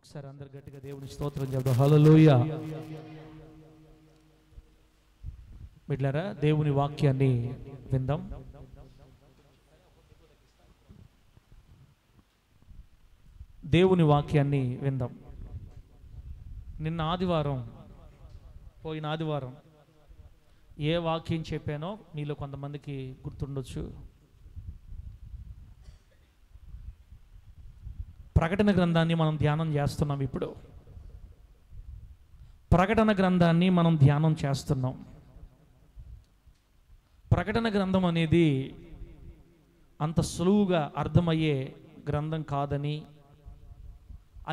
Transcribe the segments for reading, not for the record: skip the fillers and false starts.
ఒకసారి అందరు గట్టిగా దేవుని స్తోత్రం చెప్దాం. హల్లెలూయా. బిడ్డలారా, దేవుని వాక్యాన్ని విందాం. దేవుని వాక్యాన్ని విందాం. పోయిన ఆదివారం ఏ వాక్యం చెప్పానో మీలో కొంతమందికి గుర్తుండొచ్చు. ప్రకటన గ్రంథాన్ని మనం ధ్యానం చేస్తున్నాం. ఇప్పుడు ప్రకటన గ్రంథాన్ని మనం ధ్యానం చేస్తున్నాం. ప్రకటన గ్రంథం అనేది అంత సులువుగా అర్థమయ్యే గ్రంథం కాదని,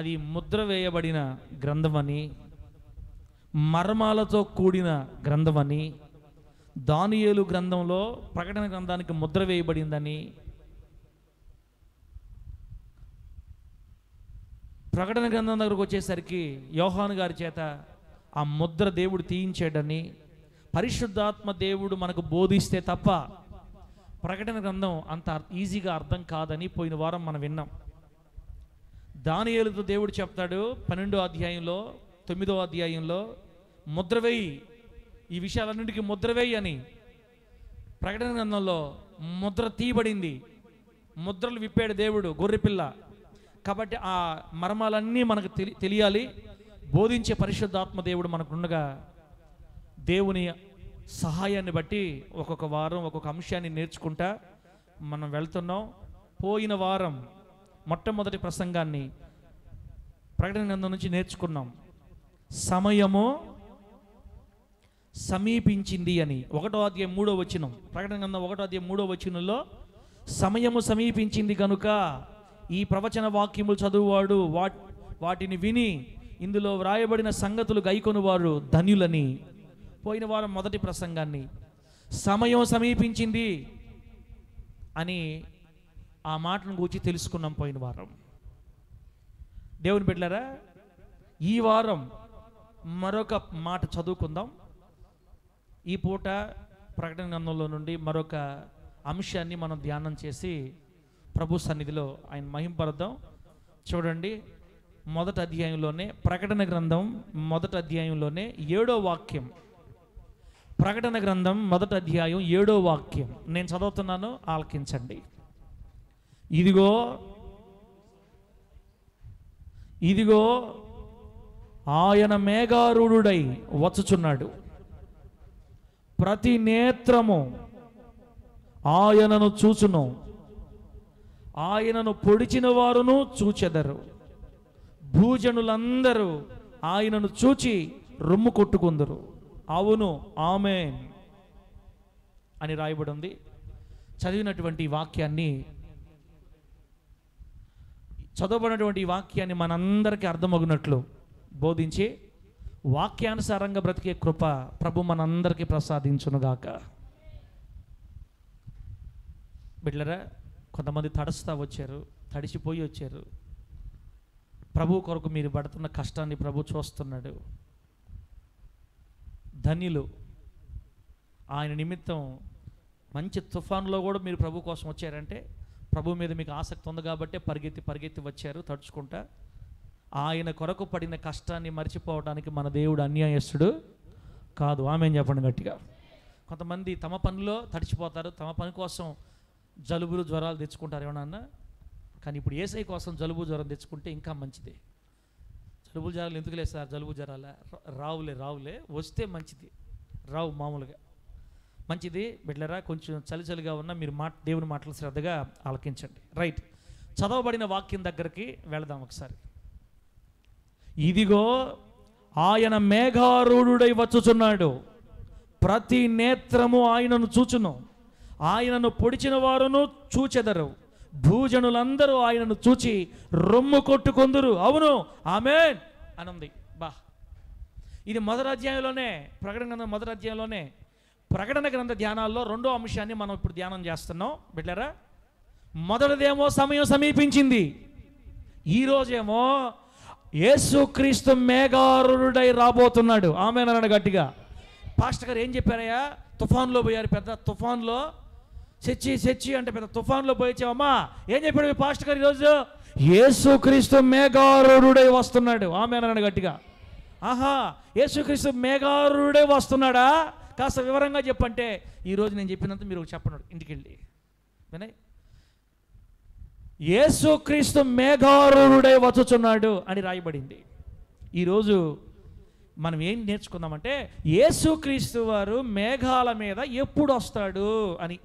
అది ముద్ర వేయబడిన గ్రంథమని, మర్మాలతో కూడిన గ్రంథమని, దానియేలు గ్రంథంలో ప్రకటన గ్రంథానికి ముద్ర వేయబడిందని, ప్రకటన గ్రంథం దగ్గరకు వచ్చేసరికి యోహాను గారి చేత ఆ ముద్ర దేవుడు తీయించాడని, పరిశుద్ధాత్మ దేవుడు మనకు బోధిస్తే తప్ప ప్రకటన గ్రంథం అంత ఈజీగా అర్థం కాదని పోయిన వారం మనం విన్నాం. దానియేలుతో దేవుడు చెప్తాడు 12వ అధ్యాయంలో 9వ అధ్యాయంలో ముద్రవేయి, ఈ విషయాలన్నింటికీ ముద్రవేయి అని. ప్రకటన గ్రంథంలో ముద్ర తీయబడింది, ముద్రలు విప్పాడు దేవుడు, గొర్రెపిల్ల. కాబట్టి ఆ మర్మాలన్నీ మనకు తెలియాలి. బోధించే పరిశుద్ధాత్మ దేవుడు మనకుండగా దేవుని సహాయాన్ని బట్టి ఒక్కొక్క వారం ఒక్కొక్క అంశాన్ని నేర్చుకుంటా మనం వెళ్తున్నాం. పోయిన వారం మొట్టమొదటి ప్రసంగాన్ని ప్రకటన గ్రంథం నుంచి నేర్చుకున్నాం. సమయము సమీపించింది అని 1వ అధ్యాయం 3వ వచనం. ప్రకటన గ్రంథం 1వ అధ్యాయం 3వ వచనంలో సమయము సమీపించింది కనుక ఈ ప్రవచన వాక్యములు చదువువాడు వాటిని విని ఇందులో వ్రాయబడిన సంగతులు గైకొనువారు ధన్యులని. పోయిన వారం మొదటి ప్రసంగాన్ని సమయం సమీపించింది అని ఆ మాటను గురించి తెలుసుకున్నాం పోయిన వారం. దేవుని బిడ్డలారా, ఈ వారం మరొక మాట చదువుకుందాం. ఈ పూట ప్రకటన గ్రంథంలో నుండి మరొక అంశాన్ని మనం ధ్యానం చేసి ప్రభు సన్నిధిలో ఆయన మహింపరుద్దాం. చూడండి, మొదటి అధ్యాయంలోనే ప్రకటన గ్రంథం మొదటి అధ్యాయంలోనే 7వ వాక్యం. ప్రకటన గ్రంథం మొదటి అధ్యాయం 7వ వాక్యం నేను చదువుతున్నాను, ఆలకించండి. ఇదిగో ఆయన మేఘారూఢుడై వచ్చుచున్నాడు, ప్రతి నేత్రము ఆయనను చూచును, ఆయనను పొడిచిన వారును చూచెదరు, భూజనులందరూ ఆయనను చూచి రొమ్ము కొట్టుకుందరు. అవును, ఆమేన్ అని రాయబడి ఉంది. చదివినటువంటి వాక్యాన్ని చదవబడినటువంటి వాక్యాన్ని మనందరికీ అర్థమగునట్లు బోధించి వాక్యానుసారంగా బ్రతికే కృప ప్రభు మనందరికీ ప్రసాదించునుగాక. బిడ్డలారా, కొంతమంది తడిసిపోయి వచ్చారు. ప్రభు కొరకు మీరు పడుతున్న కష్టాన్ని ప్రభు చూస్తున్నాడు. ధన్యులు. ఆయన నిమిత్తం మంచి తుఫాన్లో కూడా మీరు ప్రభు కోసం వచ్చారంటే ప్రభు మీద మీకు ఆసక్తి ఉంది కాబట్టి పరిగెత్తి వచ్చారు తడుచుకుంటా. ఆయన కొరకు పడిన కష్టాన్ని మర్చిపోవడానికి మన దేవుడు అన్యాయస్తుడు కాదు. ఆమేన్ చెప్పండి గట్టిగా. కొంతమంది తమ పనిలో తడిచిపోతారు, తమ పని కోసం జలుబులు జ్వరాలు తెచ్చుకుంటారు ఏమన్నా. కానీ ఇప్పుడు యేసయ్య కోసం జలుబు జ్వరం తెచ్చుకుంటే ఇంకా మంచిది. జలుబు జ్వరాలు ఎందుకు లేదు సార్? జలుబు జ్వరాల రావులే వస్తే మంచిది, రావు మామూలుగా మంచిది. బిడ్డలారా, కొంచెం చలిగా ఉన్న మీరు దేవుని మాటలు శ్రద్ధగా ఆలకించండి. రైట్, చదవబడిన వాక్యం దగ్గరికి వెళదాం ఒకసారి. ఇదిగో ఆయన మేఘారూఢుడై వచ్చుచున్నాడు, ప్రతి నేత్రము ఆయనను చూచును, ఆయనను పొడిచిన వారును చూచెదరు, భూజనులందరూ ఆయనను చూచి రొమ్ము కొట్టుకొందురు. అవును, ఆమేన్ అనుంది. ఇది మొదటి అధ్యాయంలోనే, ప్రకటన గ్రంథం మొదటి అధ్యాయంలోనే. ప్రకటన గ్రంథ ధ్యానాల్లో 2వ అంశాన్ని మనం ఇప్పుడు ధ్యానం చేస్తున్నాం. బిడ్డలారా, మొదటిదేమో సమయం సమీపించింది. ఈరోజేమో యేసుక్రీస్తు మేఘారూఢుడై రాబోతున్నాడు. ఆమేన్ అన్నాడు గట్టిగా. పాస్టర్ గారు ఏం చెప్పారయ్యా? తుఫాన్లో పోయారు, పెద్ద తుఫాన్లో సెచ్చి అంటే పెద్ద తుఫాన్లో పోయిచ్చావమ్మా. ఏం చెప్పాడు మీ పాస్టర్ గారు ఈరోజు? యేసుక్రీస్తు మేఘారూఢుడై వస్తున్నాడు. ఆమేనని గట్టిగా. ఆహా, యేసుక్రీస్తు మేఘారూఢుడై వస్తున్నాడా? కాస్త వివరంగా చెప్పంటే ఈరోజు నేను చెప్పినంత మీరు చెప్పండి ఇంటికి వెళ్ళి వినయ్. యేసుక్రీస్తు మేఘారూఢుడై వచ్చుచున్నాడు అని రాయబడింది. ఈరోజు మనం ఏం నేర్చుకుందామంటే యేసుక్రీస్తు వారు మేఘాల మీద ఎప్పుడు వస్తాడు అని.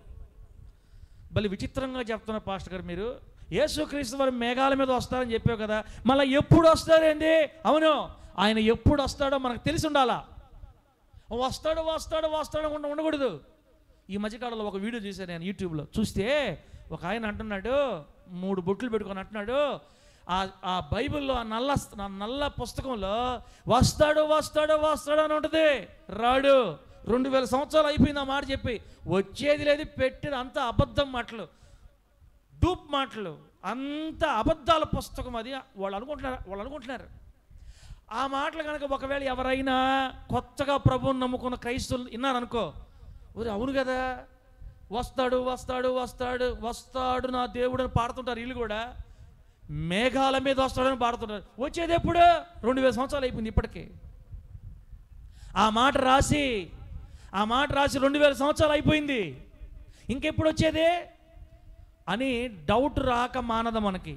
భలే విచిత్రంగా చెప్తున్నారు పాస్టర్ గారు మీరు. యేసుక్రీస్తు వారు మేఘాల మీద వస్తారని చెప్పావు కదా, మళ్ళీ ఎప్పుడు వస్తారండి? అవును, ఆయన ఎప్పుడు వస్తాడో మనకు తెలిసి ఉండాలా. వస్తాడు వస్తాడు వస్తాడు ఉండకూడదు. ఈ మధ్యకాలంలో ఒక వీడియో చూశాను నేను యూట్యూబ్లో. చూస్తే ఒక ఆయన అంటున్నాడు, 3 బొట్లు పెట్టుకొని అంటున్నాడు, ఆ బైబిల్లో ఆ నల్ల పుస్తకంలో వస్తాడు వస్తాడు వస్తాడు అని ఉంటుంది, రాడు. 2000 సంవత్సరాలు అయిపోయింది ఆ మాట చెప్పి, వచ్చేది లేదు, పెట్టేది అంత అబద్ధం మాటలు, డూప్ మాటలు, అంత అబద్ధాల పుస్తకం అది. వాళ్ళు అనుకుంటున్నారు ఆ మాటలు కనుక ఒకవేళ ఎవరైనా కొత్తగా ప్రభువుని నమ్ముకున్న క్రైస్తవులు విన్నారనుకో, ఊరు అవును కదా, వస్తాడు వస్తాడు వస్తాడు వస్తాడు నా దేవుడు అని పాడుతుంటారు. వీళ్ళు కూడా మేఘాల మీద వస్తాడని పాడుతుంటారు. వచ్చేది ఎప్పుడు? 2000 సంవత్సరాలు అయిపోయింది ఇప్పటికే. ఆ మాట రాసి 2000 సంవత్సరాలు అయిపోయింది, ఇంకెప్పుడు వచ్చేది అని డౌట్ రాక మానదు మనకి.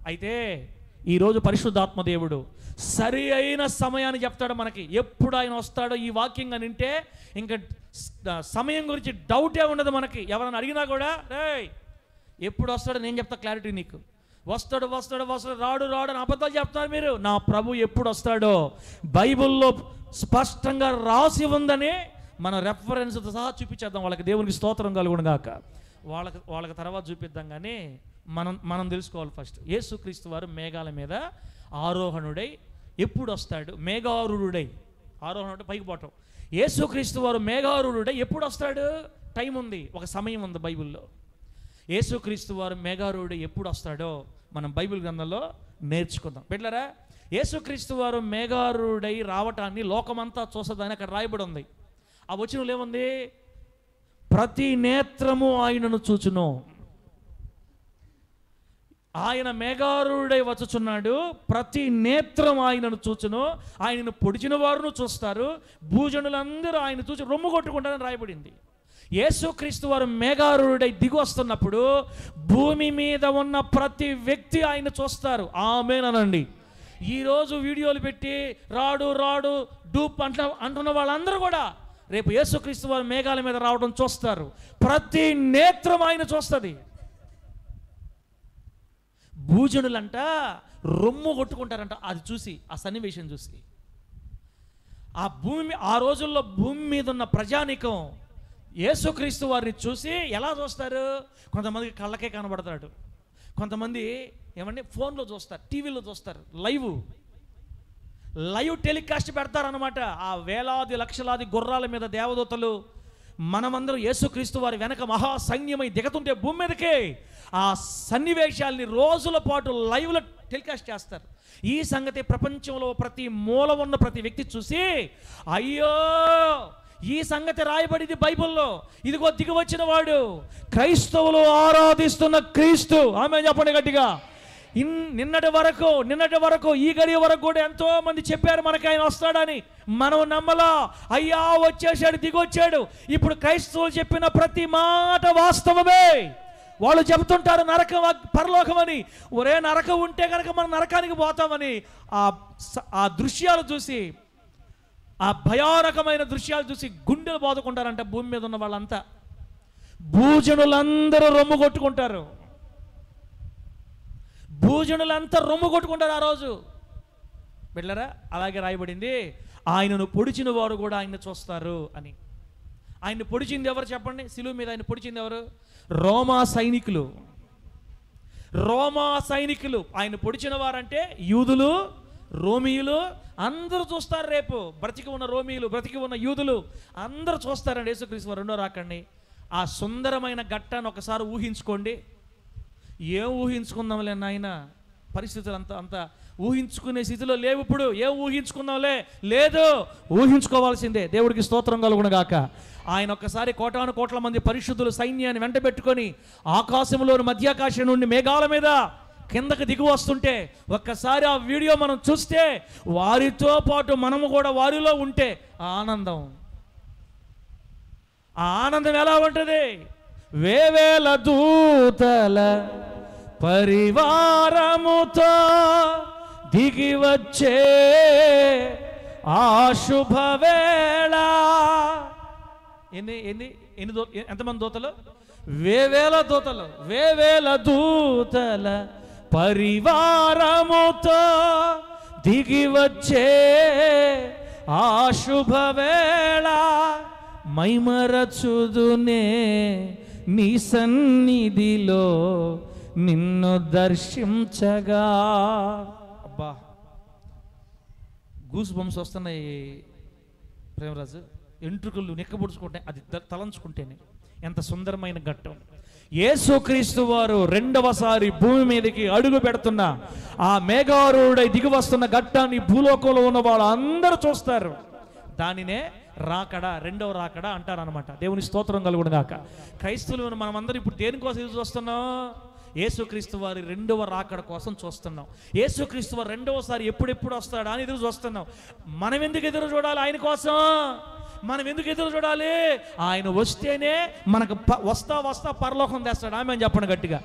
అయితే ఈరోజు పరిశుద్ధాత్మ దేవుడు సరి అయిన సమయాన్ని చెప్తాడు మనకి. ఎప్పుడు ఆయన వస్తాడో ఈ వాక్యం అని వింటే ఇంకా సమయం గురించి డౌటే ఉండదు మనకి. ఎవరైనా అడిగినా కూడా రేయ్ ఎప్పుడు వస్తాడో నేను చెప్తా క్లారిటీ నీకు. వస్తాడు వస్తాడు వస్తాడు రాడు రాడు అని అబద్ధాలు చెప్తారు మీరు. నా ప్రభు ఎప్పుడు వస్తాడో బైబిల్లో స్పష్టంగా రాసి ఉందని మన రెఫరెన్స్తో సహా చూపించేద్దాం వాళ్ళకి. దేవునికి స్తోత్రం కలుగును గాక. వాళ్ళకి తర్వాత చూపిద్దాం. కానీ మనం తెలుసుకోవాలి ఫస్ట్. యేసుక్రీస్తు వారు మేఘాల మీద ఆరోహణుడై ఎప్పుడు వస్తాడు? మేఘారూఢుడై, ఆరోహణుడై పైకి పోవటం. యేసుక్రీస్తు వారు మేఘారూఢుడై ఎప్పుడు వస్తాడు? టైం ఉంది, ఒక సమయం ఉంది బైబిల్లో. యేసుక్రీస్తు వారు మేఘారూఢుడై ఎప్పుడు వస్తాడో మనం బైబిల్ గ్రంథంలో నేర్చుకుందాం. బిడ్డలారా, యేసుక్రీస్తు వారు మేఘారూఢుడై రావటాన్ని లోకమంతా చూస్తుందని అక్కడ రాయబడి ఉంది. ఆ వచనంలో ఏముంది? ప్రతి నేత్రము ఆయనను చూచును. ఆయన మేఘారూఢుడై వచ్చుచున్నాడు, ప్రతి నేత్రం ఆయనను చూచును. ఆయనను పొడిచిన వారును చూస్తారు, భూజనులందరూ ఆయన చూసి రొమ్ము కొట్టుకుంటారని రాయబడింది. యేసుక్రీస్తు వారు మేఘారూఢుడై దిగి వస్తున్నప్పుడు భూమి మీద ఉన్న ప్రతి వ్యక్తి ఆయన చూస్తారు. ఆమేనండి. ఈరోజు వీడియోలు పెట్టి రాడు రాడు డూప్ అంటున్న వాళ్ళందరూ కూడా రేపు యేసుక్రీస్తు వారు మేఘాల మీద రావడం చూస్తారు. ప్రతి నేత్రం ఆయన చూస్తుంది. భూజనులంట రొమ్ము కొట్టుకుంటారంట అది చూసి, ఆ సన్నివేశం చూసి. ఆ రోజుల్లో భూమి మీద ఉన్న ప్రజానీకం యేసుక్రీస్తు వారిని చూసి ఎలా చూస్తారు? కొంతమందికి కళ్ళకే కనబడతాడు, కొంతమంది ఏమంటే ఫోన్లో చూస్తారు, టీవీలో చూస్తారు, లైవ్ టెలికాస్ట్ పెడతారనమాట. ఆ వేలాది లక్షలాది గుర్రాల మీద దేవదూతలు మనమందరం యేసుక్రీస్తు వారి వెనక మహాసైన్యమై దిగుతుంటే భూమి మీదకే ఆ సన్నివేశాల్ని రోజుల పాటు లైవ్లో టెలికాస్ట్ చేస్తారు. ఈ సంగతి ప్రపంచంలో ప్రతి మూల ఉన్న ప్రతి వ్యక్తి చూసి అయ్యో ఈ సంగతి రాయబడింది బైబిల్లో, ఇదిగో దిగి వచ్చిన వాడు, క్రైస్తవులు ఆరాధిస్తున్న క్రీస్తు. ఆమె చెప్పండి గట్టిగా. నిన్నటి వరకు ఈ గడియ వరకు కూడా ఎంతో మంది చెప్పారు మనకి ఆయన వస్తాడని, మనం నమ్మలా. అయ్యా వచ్చేసాడు, దిగొచ్చాడు. ఇప్పుడు క్రైస్తవులు చెప్పిన ప్రతి మాట వాస్తవమే. వాళ్ళు చెబుతుంటారు నరకం పరలోకం అని. ఒరే నరకం ఉంటే కనుక మనం నరకానికి పోతామని ఆ దృశ్యాలు చూసి, ఆ భయానకమైన దృశ్యాలు చూసి గుండెలు బాదుకుంటారంట భూమి మీద ఉన్న వాళ్ళంతా. భూజనులందరూ రొమ్ము కొట్టుకుంటారు, ఆ రోజు. బిడ్డలారా, అలాగే రాయబడింది ఆయనను పొడిచిన వారు కూడా ఆయన్ని చూస్తారు అని. ఆయన్ని పొడిచింది ఎవరు చెప్పండి? శిలువ మీద ఆయన పొడిచింది ఎవరు? రోమా సైనికులు. ఆయన పొడిచిన వారంటే యూదులు, రోమియులు అందరూ చూస్తారు. రేపు బ్రతికి ఉన్న రోమియులు, బ్రతికి ఉన్న యూదులు అందరూ చూస్తారండి యేసుక్రీస్తు వారు రెండో రాకండి. ఆ సుందరమైన ఘట్టాన్ని ఒకసారి ఊహించుకోండి. ఏం ఊహించుకుందాంలే నాయన, పరిస్థితులు అంత ఊహించుకునే స్థితిలో లేవు. ఇప్పుడు ఏం ఊహించుకున్నాంలే, లేదు, ఊహించుకోవాల్సిందే. దేవుడికి స్తోత్రం కలుగును గాక. ఆయన ఒక్కసారి కోటాను కోట్ల మంది పరిశుద్ధుల సైన్యాన్ని వెంట పెట్టుకొని ఆకాశంలోని మధ్యాకాశం నుండి మేఘాల మీద కిందకి దిగి వస్తుంటే ఒక్కసారి ఆ వీడియో మనం చూస్తే వారితో పాటు మనము కూడా వారిలో ఉంటే ఆ ఆనందం ఎలా ఉంటుంది? వేవేల దూతల పరివారముతో దిగి వచ్చే ఆ శుభవేళ. ఎంతమంది దూతలు? వేవేల దూతల పరివారముతో దిగి వచ్చే ఆ శుభవేళ. మైమరచుదునే నీ సన్నిధిలో నిన్ను దర్శించగా. అబ్బా, గూస్ బంప్స్ వస్తున్నాయి ప్రేమరాజు. ఎంట్రుకలు నిక్కబుడుచుకుంటే అది తలంచుకుంటేనే ఎంత సుందరమైన ఘట్టం. యేసుక్రీస్తు వారు రెండవసారి భూమి మీదకి అడుగు పెడుతున్న ఆ మేఘారూఢుడై దిగి వస్తున్న ఘట్టాన్ని భూలోకంలో ఉన్న వాళ్ళు అందరూ చూస్తారు. దానినే రాకడ, రెండవ రాకడ అంటారనమాట. దేవుని స్తోత్రం కలుగును గాక. క్రైస్తవులు మనమందరం ఇప్పుడు దేనికోసం ఎదురు చూస్తున్నాం? యేసుక్రీస్తు వారి రెండవ రాకడ కోసం చూస్తున్నాం. యేసుక్రీస్తు వారు రెండవసారి ఎప్పుడెప్పుడు వస్తాడా అని ఎదురు చూస్తున్నాం. మనం ఎందుకు ఎదురు చూడాలి? ఆయన కోసం మనం ఎందుకు ఎదురు చూడాలి? ఆయన వస్తేనే మనకు వస్తా పరలోకం తెస్తాడు. ఆమె చెప్పండి గట్టిగా.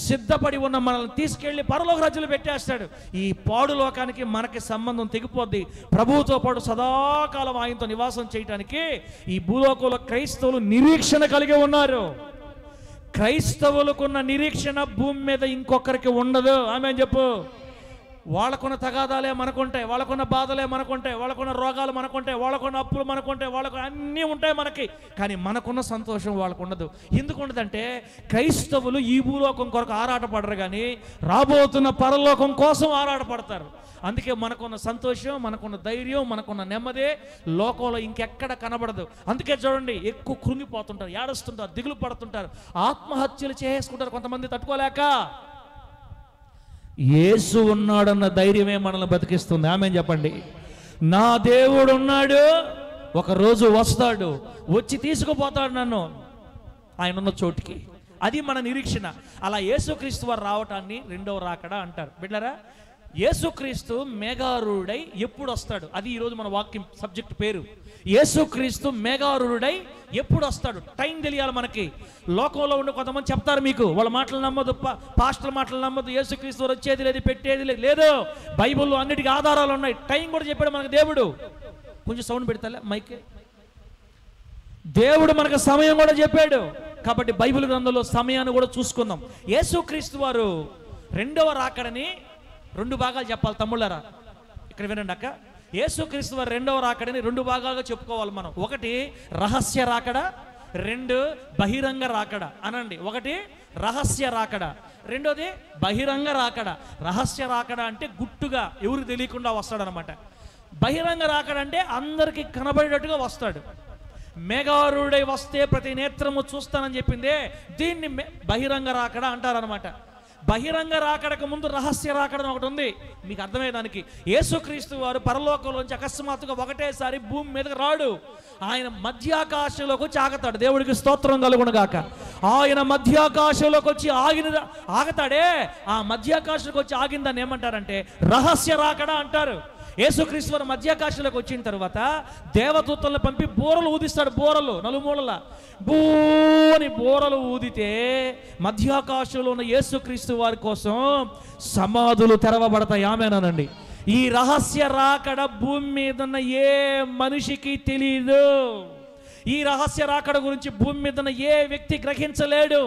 సిద్ధపడి ఉన్న మనల్ని తీసుకెళ్లి పరలోక రాజ్యంలో పెట్టేస్తాడు. ఈ పాడు లోకానికి మనకి సంబంధం తెగిపోద్ది. ప్రభువుతో పాటు సదాకాలం ఆయనతో నివాసం చేయటానికి ఈ భూలోకంలో క్రైస్తవులు నిరీక్షణ కలిగి ఉన్నారు. క్రైస్తవులకున్న నిరీక్షణ భూమి మీద ఇంకొకరికి ఉండదు. ఆమె చెప్పు. వాళ్ళకున్న తగాదాలే మనకుంటాయి, వాళ్ళకున్న బాధలే మనకుంటాయి, వాళ్ళకున్న రోగాలు మనకుంటాయి, వాళ్ళకున్న అప్పులు మనకుంటాయి, వాళ్ళకు అన్నీ ఉంటాయి మనకి. కానీ మనకున్న సంతోషం వాళ్ళకు ఉండదు. ఎందుకు ఉండదంటే క్రైస్తవులు ఈ భూలోకం కొరకు ఆరాటపడరు, కానీ రాబోతున్న పరలోకం కోసం ఆరాటపడతారు. అందుకే మనకున్న సంతోషం, మనకున్న ధైర్యం, మనకున్న నెమ్మదే లోకంలో ఇంకెక్కడ కనబడదు. అందుకే చూడండి, ఎక్కువ కృంగిపోతుంటారు, ఏడుస్తుంటారు, దిగులు పడుతుంటారు, ఆత్మహత్యలు చేసుకుంటారు కొంతమంది తట్టుకోలేక. యేసు ఉన్నాడన్న ధైర్యమే మనల్ని బతికిస్తుంది. ఆమె చెప్పండి. నా దేవుడు ఉన్నాడు, ఒకరోజు వస్తాడు, వచ్చి తీసుకుపోతాడు నన్ను ఆయన ఉన్న చోటుకి. అది మన నిరీక్షణ. అలా యేసుక్రీస్తు వారు రావటాన్ని రెండవ రాకడ అంటారు. బిడ్డలారా, యేసుక్రీస్తు మేఘారూఢుడై ఎప్పుడు వస్తాడు? అది ఈరోజు మన వాక్యం సబ్జెక్ట్ పేరు. యేసుక్రీస్తు మేఘారూఢుడై ఎప్పుడు వస్తాడు? టైం తెలియాలి మనకి. లోకంలో ఉండే కొంతమంది చెప్తారు మీకు, వాళ్ళ మాటలు నమ్మదు, పాస్టర్ల మాటలు నమ్మదు, యేసుక్రీస్తు వారు వచ్చేది లేదు, పెట్టేది లేదు. బైబిల్లో అన్నిటికీ ఆధారాలు ఉన్నాయి. టైం కూడా చెప్పాడు మనకు దేవుడు. కొంచెం సౌండ్ పెడతా మైకే. దేవుడు మనకు సమయం కూడా చెప్పాడు. కాబట్టి బైబిల్ గ్రంథంలో సమయాన్ని కూడా చూసుకుందాం. యేసుక్రీస్తు వారు రెండవ రాకడని రెండు భాగాలు చెప్పాలి తమ్ముళ్ళారా. ఇక్కడ వినండి అక్క. యేసుక్రీస్తు వారు రెండవ రాకడని రెండు భాగాలుగా చెప్పుకోవాలి మనం. ఒకటి రహస్య రాకడ, రెండు బహిరంగ రాకడ అనండి. ఒకటి రహస్య రాకడ, రెండోది బహిరంగ రాకడ. రహస్య రాకడ అంటే గుట్టుగా ఎవరికి తెలియకుండా వస్తాడనమాట. బహిరంగ రాకడ అంటే అందరికీ కనబడేటట్టుగా వస్తాడు. మేఘారూఢుడై వస్తే ప్రతి నేత్రము చూస్తానని చెప్పిందే దీన్ని బహిరంగ రాకడ అంటారనమాట. బహిరంగ రాకడకు ముందు రహస్య రాకడ ఒకటి ఉంది. మీకు అర్థమయ్యేదానికి, యేసుక్రీస్తు వారు పరలోకంలోంచి అకస్మాత్తుగా ఒకటేసారి భూమి మీదకి రాడు. ఆయన మధ్యాకాశంలోకి వచ్చి ఆగతాడు. దేవుడికి స్తోత్రం కలుగును గాక. ఆయన మధ్యాకాశంలోకి వచ్చి ఆగతాడే, ఆ మధ్యాకాశంలోకి వచ్చి ఆగిందని ఏమంటారంటే రహస్య రాకడ అంటారు. యేసుక్రీస్తు వారు మధ్యాకాశంలోకి వచ్చిన తర్వాత దేవదూతలను పంపి బూరలు ఊదిస్తాడు. బూరలు నలుమూలల బూని బూరలు ఊదితే మధ్యాకాశంలో ఉన్న యేసుక్రీస్తు వారి కోసం సమాధులు తెరవబడతాయి. ఆమేనండి. ఈ రహస్య రాకడ భూమి మీద ఉన్న ఏ మనిషికి తెలియదు. ఈ రహస్య రాకడ గురించి భూమి మీద ఉన్న ఏ వ్యక్తి గ్రహించలేడు.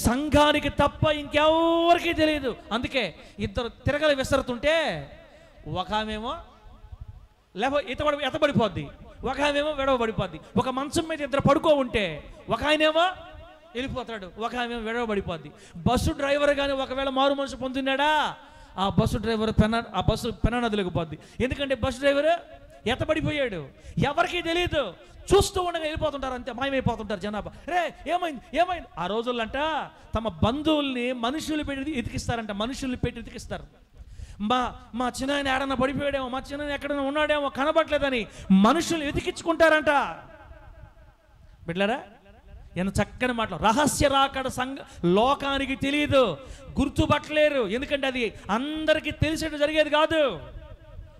సంఘానికి తప్ప ఇంకెవరికి తెలియదు. అందుకే ఇద్దరు తిరగలి విసరుతుంటే ఒక ఆమెమో ఎతబడిపోద్ది, ఒక ఆమెమో విడవబడిపోద్ది. ఒక మంచం మీద ఇద్దరు పడుకో ఉంటే ఒక ఆయనేమో వెళ్ళిపోతాడు, ఒక ఆమెమో విడవబడిపోద్ది. బస్సు డ్రైవర్ కానీ ఒకవేళ మారు మనసు పొందినాడా, ఆ బస్సు డ్రైవర్ ఆ బస్సు పెన్నా నదిలోకి పోద్ది. ఎందుకంటే బస్సు డ్రైవర్ ఎతబడిపోయాడు, ఎవరికీ తెలియదు. చూస్తూ ఉండగా వెళ్ళిపోతుంటారు, అంతే మాయమైపోతుంటారు జనాభా. రే ఏమైంది ఏమైంది. ఆ రోజులంట తమ బంధువుల్ని మనుషులు పెట్టి ఎతికిస్తారంట. మనుషుల్ని పెట్టి ఎతికిస్తారు. మా మా చిన్నాయన ఏడన్నా పడిపోయాడేమో, మా చిన్నాయన ఎక్కడైనా ఉన్నాడేమో, కనబడలేదని మనుషులు వెతికించుకుంటారంట. బిడ్డలారా, ఎంత చక్కని మాటలు. రహస్య రాకడ లోకానికి తెలియదు, గుర్తుపట్టలేరు. ఎందుకంటే అది అందరికీ తెలిసేట్టు జరిగేది కాదు.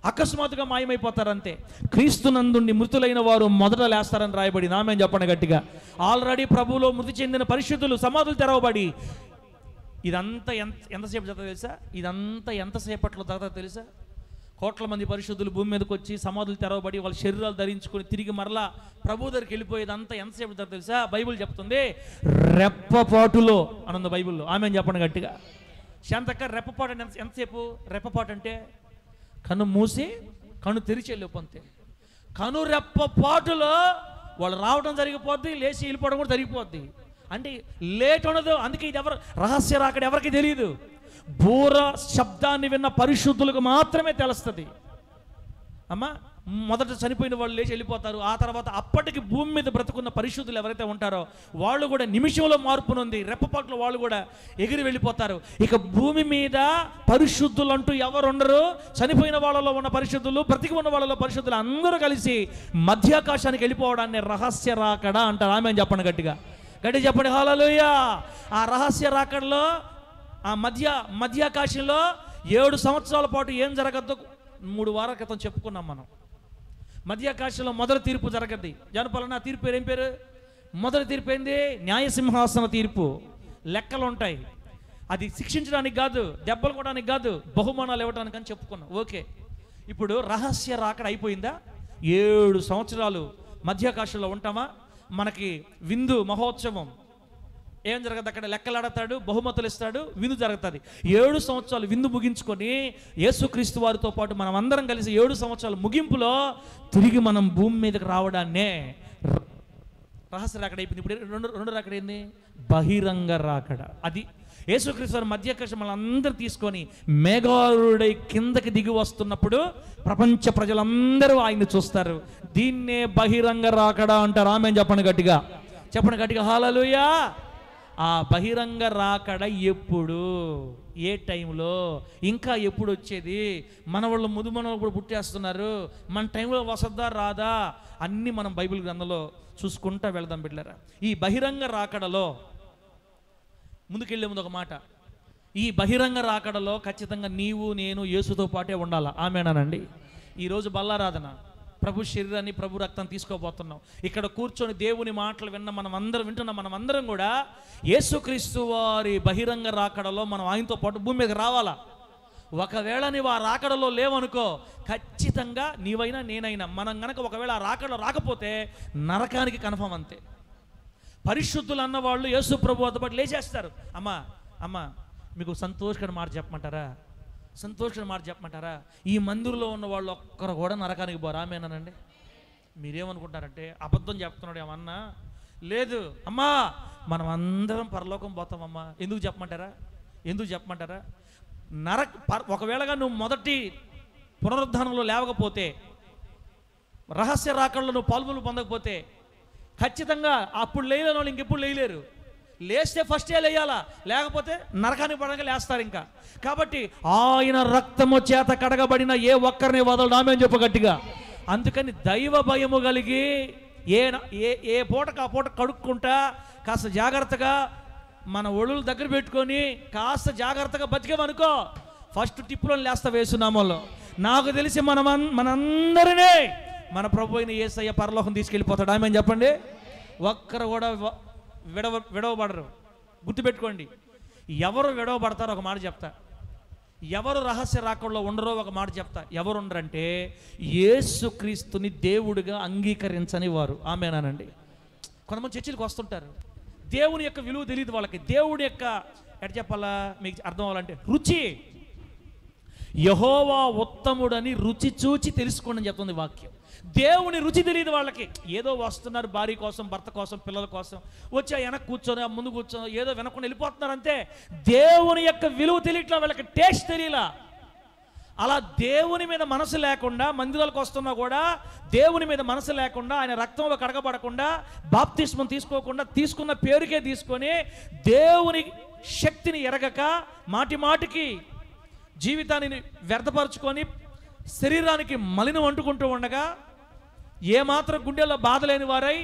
అకస్మాత్తుగా మాయమైపోతారు అంతే. క్రీస్తునందుండి మృతులైన వారు మొదట లేస్తారని రాయబడి. నామేం చెప్పండి గట్టిగా. ఆల్రెడీ ప్రభువులో మృతి చెందిన పరిశుద్ధులు సమాధులు తెరవబడి. ఇదంతా ఎంతసేపు జరుగుతుందో తెలుసా? ఇదంతా ఎంతసేపట్లో జరుగుతుందో తెలుసా? కోట్ల మంది పరిశుద్ధులు భూమి మీదకి వచ్చి సమాధులు తెరవబడి వాళ్ళ శరీరాలు ధరించుకొని తిరిగి మరలా ప్రభు దగ్గరికి వెళ్ళిపోయేదంతా ఎంతసేపు జరుగుతుందో తెలుసా? బైబిల్ చెప్తుంది రెప్పపాటులో అని ఉంది బైబిల్లో. ఆమె చెప్పండి గట్టిగా. శాంతక్క, రెప్పపాటు అంటే ఎంతసేపు? రెప్పపాటు అంటే కన్ను మూసి కన్ను తెరిచి వెళ్ళిపోతే, కను రెప్పపాటులో వాళ్ళు రావడం జరిగిపోద్ది, లేచి వెళ్ళిపోవడం కూడా జరిగిపోద్ది. అంటే లేట్ ఉండదు. అందుకే ఇది రహస్య రాకడ ఎవరికి తెలియదు. బూర శబ్దాన్ని విన్న పరిశుద్ధులకు మాత్రమే తెలుస్తుంది. అమ్మా, మొదట చనిపోయిన వాళ్ళు లేచి వెళ్ళిపోతారు. ఆ తర్వాత అప్పటికి భూమి మీద బ్రతుకున్న పరిశుద్ధులు ఎవరైతే ఉంటారో వాళ్ళు కూడా నిమిషంలో మార్పునుంది, రెప్పపాట్లో వాళ్ళు కూడా ఎగిరి వెళ్ళిపోతారు. ఇక భూమి మీద పరిశుద్ధులు అంటూ ఎవరు ఉండరు. చనిపోయిన వాళ్ళలో ఉన్న పరిశుద్ధులు, బ్రతికి ఉన్న వాళ్ళలో పరిశుద్ధులు అందరూ కలిసి మధ్యాకాశానికి వెళ్ళిపోవడాన్ని రహస్య రాకడ అంటారు. ఆమె చెప్పండి గట్టిగా, గట్టి చెప్పండి హల్లెలూయా. ఆ రహస్య రాకడలో ఆ మధ్యాకాశంలో 7 సంవత్సరాల పాటు ఏం జరగద్దో 3 వారాల క్రితం చెప్పుకున్నాం మనం. మధ్యాకాశంలో మొదటి తీర్పు జరగద్ది. జనపాలన తీర్పు పేరు ఏం పేరు? మొదటి తీర్పు ఏంది? న్యాయసింహాసన తీర్పు. లెక్కలు ఉంటాయి. అది శిక్షించడానికి కాదు, దెబ్బలు కొట్టడానికి కాదు, బహుమానాలు ఇవ్వడానికి అని చెప్పుకున్నాం. ఓకే, ఇప్పుడు రహస్య రాకడ అయిపోయిందా? 7 సంవత్సరాలు మధ్యాకాశంలో ఉంటామా? మనకి విందు మహోత్సవం ఏం జరగదు అక్కడ. లెక్కలాడతాడు, బహుమతులు ఇస్తాడు, విందు జరుగుతుంది. 7 సంవత్సరాలు విందు ముగించుకొని యేసుక్రీస్తు వారితో పాటు మనం అందరం కలిసి 7 సంవత్సరాల ముగింపులో తిరిగి మనం భూమి మీదకి రావడాన్నే రహస్య రాకడ అయిపోయింది. ఇప్పుడు రెండు రాకడ ఏంది? బహిరంగ రాకడ. అది యేసుక్రీస్తు వారి మధ్యాకాశం మనందరూ తీసుకొని మేఘారుడై కిందకి దిగి వస్తున్నప్పుడు ప్రపంచ ప్రజలందరూ ఆయన్ని చూస్తారు. దీన్నే బహిరంగ రాకడ అంటారు. ఆమె చెప్పండి గట్టిగా, చెప్పండి గట్టిగా హల్లెలూయా. ఆ బహిరంగ రాకడ ఎప్పుడు, ఏ టైంలో, ఇంకా ఎప్పుడు వచ్చేది? మన వాళ్ళు ముదుమనవాళ్ళు కూడా పుట్టేస్తున్నారు. మన టైంలో వసద్దా రాదా అన్నీ మనం బైబిల్ గ్రంథంలో చూసుకుంటా వెళదాం బిడ్డలారా. ఈ బహిరంగ రాకడలో ముందుకెళ్ళే ముందు ఒక మాట. ఈ బహిరంగ రాకడలో ఖచ్చితంగా నీవు నేను యేసుతో పాటే ఉండాలా. ఆమేనానండి. ఈరోజు బల్లారాధన, ప్రభు శరీరాన్ని ప్రభు రక్తాన్ని తీసుకోబోతున్నాం. ఇక్కడ కూర్చొని దేవుని మాటలు వింటున్న మనమందరం కూడా యేసుక్రీస్తు వారి బహిరంగ రాకడలో మనం ఆయనతో పాటు భూమి మీద రావాలా. ఒకవేళ నీవు ఆ రాకడలో లేవనుకో, ఖచ్చితంగా నీవైనా నేనైనా మనం గనక ఒకవేళ ఆ రాకడలో రాకపోతే నరకానికి కన్ఫర్మ్ అంతే. పరిశుద్ధులు అన్నవాళ్ళు యేసు ప్రభు వద్ద పాటు లేచేస్తారు. అమ్మా మీకు సంతోషకర మాట చెప్పమంటారా? ఈ మందిరంలో ఉన్న వాళ్ళు ఒక్కరు కూడా నరకానికి పోరు. ఆమేనానండి. మీరేమనుకుంటారంటే అబద్ధం చెప్తున్నాడు ఏమన్నా? లేదు అమ్మా, మనం అందరం పరలోకం పోతామమ్మా. ఎందుకు చెప్పమంటారా? ఒకవేళగా నువ్వు మొదటి పునరుద్ధానంలో లేవకపోతే, రహస్య రాకడలో నువ్వు పాల్గొలు పొందకపోతే ఖచ్చితంగా అప్పుడు లేయలేని వాళ్ళు ఇంకెప్పుడు లేయలేరు. లేస్తే ఫస్టే లేయాలా, లేకపోతే నరకానికి పడక లేస్తారు ఇంకా. కాబట్టి ఆయన రక్తము చేత కడగబడిన ఏ ఒక్కరిని వదలడు. ఆమేన్ చెప్పు గట్టిగా. అందుకని దైవ భయము కలిగి ఏ పూటకు ఆ పూట కడుక్కుంటా కాస్త జాగ్రత్తగా మన ఒళ్ళు దగ్గర పెట్టుకొని కాస్త జాగ్రత్తగా బతికేమనుకో, ఫస్ట్ టిప్పులో లేస్తా వేసునామలో. నాకు తెలిసి మనందరినీ మన ప్రభు అయిన యేసయ్య పరలోకం తీసుకెళ్ళిపోతాడు. ఆమేన్ చెప్పండి. ఒక్కరు కూడా విడవబడరు. గుర్తుపెట్టుకోండి. ఎవరు విడవబడతారో ఒక మాట చెప్తా, ఎవరు రహస్య రాకడలో ఉండరో ఒక మాట చెప్తా. ఎవరు ఉండరంటే యేసుక్రీస్తుని దేవుడిగా అంగీకరించని వారు. ఆమేనానండి. కొంతమంది చర్చిలకు వస్తుంటారు, దేవుని యొక్క విలువ తెలియదు వాళ్ళకి. దేవుడి యొక్క ఎట్లా చెప్పాలా మీకు అర్థం అవ్వాలంటే రుచి, యెహోవా ఉత్తముడని రుచి చూచి తెలుసుకోండి అని చెప్తుంది వాక్యం. దేవుని రుచి తెలియదు వాళ్ళకి. ఏదో వస్తున్నారు భార్య కోసం, భర్త కోసం, పిల్లల కోసం వచ్చి వెనక కూర్చొని ముందు కూర్చొని ఏదో వెనకుండా వెళ్ళిపోతున్నారు అంతే. దేవుని యొక్క విలువ తెలియట్లా వాళ్ళకి, టేస్ట్ తెలియలా. అలా దేవుని మీద మనసు లేకుండా మందిరాలకు వస్తున్నా కూడా దేవుని మీద మనసు లేకుండా, ఆయన రక్తంలో కడగబడకుండా, బాప్తిస్మం తీసుకోకుండా, తీసుకున్న పేరుకే తీసుకొని దేవుని శక్తిని ఎరగక మాటికి జీవితాన్ని వ్యర్థపరుచుకొని శరీరానికి మలినం అంటుకుంటూ ఉండగా ఏమాత్రం గుండెల్లో బాధ లేని వారై,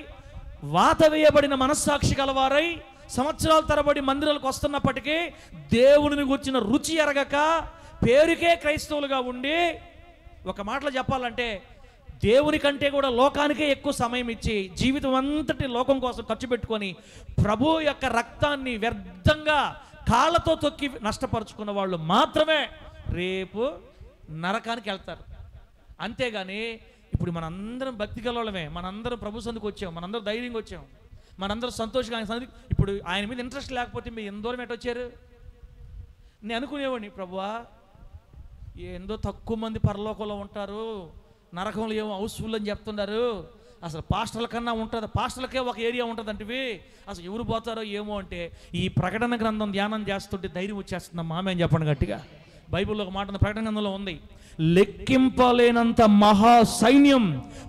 వాత వేయబడిన మనస్సాక్షి గలవారై, సంవత్సరాల తరబడి మందిరాలకు వస్తున్నప్పటికీ దేవుడిని గురించిన రుచి ఎరగక పేరుకే క్రైస్తవులుగా ఉండి, ఒక మాటలో చెప్పాలంటే దేవుని కంటే కూడా లోకానికే ఎక్కువ సమయం ఇచ్చి జీవితం అంతటి లోకం కోసం ఖర్చు పెట్టుకొని ప్రభు యొక్క రక్తాన్ని వ్యర్థంగా కాళ్ళతో తొక్కి నష్టపరుచుకున్న వాళ్ళు మాత్రమే రేపు నరకానికి వెళ్తారు. అంతేగాని ఇప్పుడు మనందరం భక్తి గలవాళ్ళమే, మనందరం ప్రభు సందుకు వచ్చాం, మనందరం ధైర్యంగా వచ్చాం, మనందరం సంతోషంగా ఆయన సందుకు. ఇప్పుడు ఆయన మీద ఇంట్రెస్ట్ లేకపోతే మీరు ఎంత దూరం ఎట్టొచ్చారు? నేను అనుకునేవాడిని, ప్రభువా ఎంతో తక్కువ మంది పరలోకంలో ఉంటారు, నరకంలో ఏమో హౌస్ఫుల్ అని చెప్తున్నారు, అసలు పాస్టర్ల కన్నా ఉంటుంది, పాస్టర్లకే ఒక ఏరియా ఉంటుంది అంటే అసలు ఎవరు పోతారో ఏమో అంటే ఈ ప్రకటన గ్రంథం ధ్యానం చేస్తుంటే ధైర్యం వచ్చేస్తుంది. మామే అని చెప్పండి గట్టిగా. బైబిల్లో ఒక మాట ప్రకటన గ్రంథంలో ఉంది, లెక్కింపలేనంత మహా సైన్యం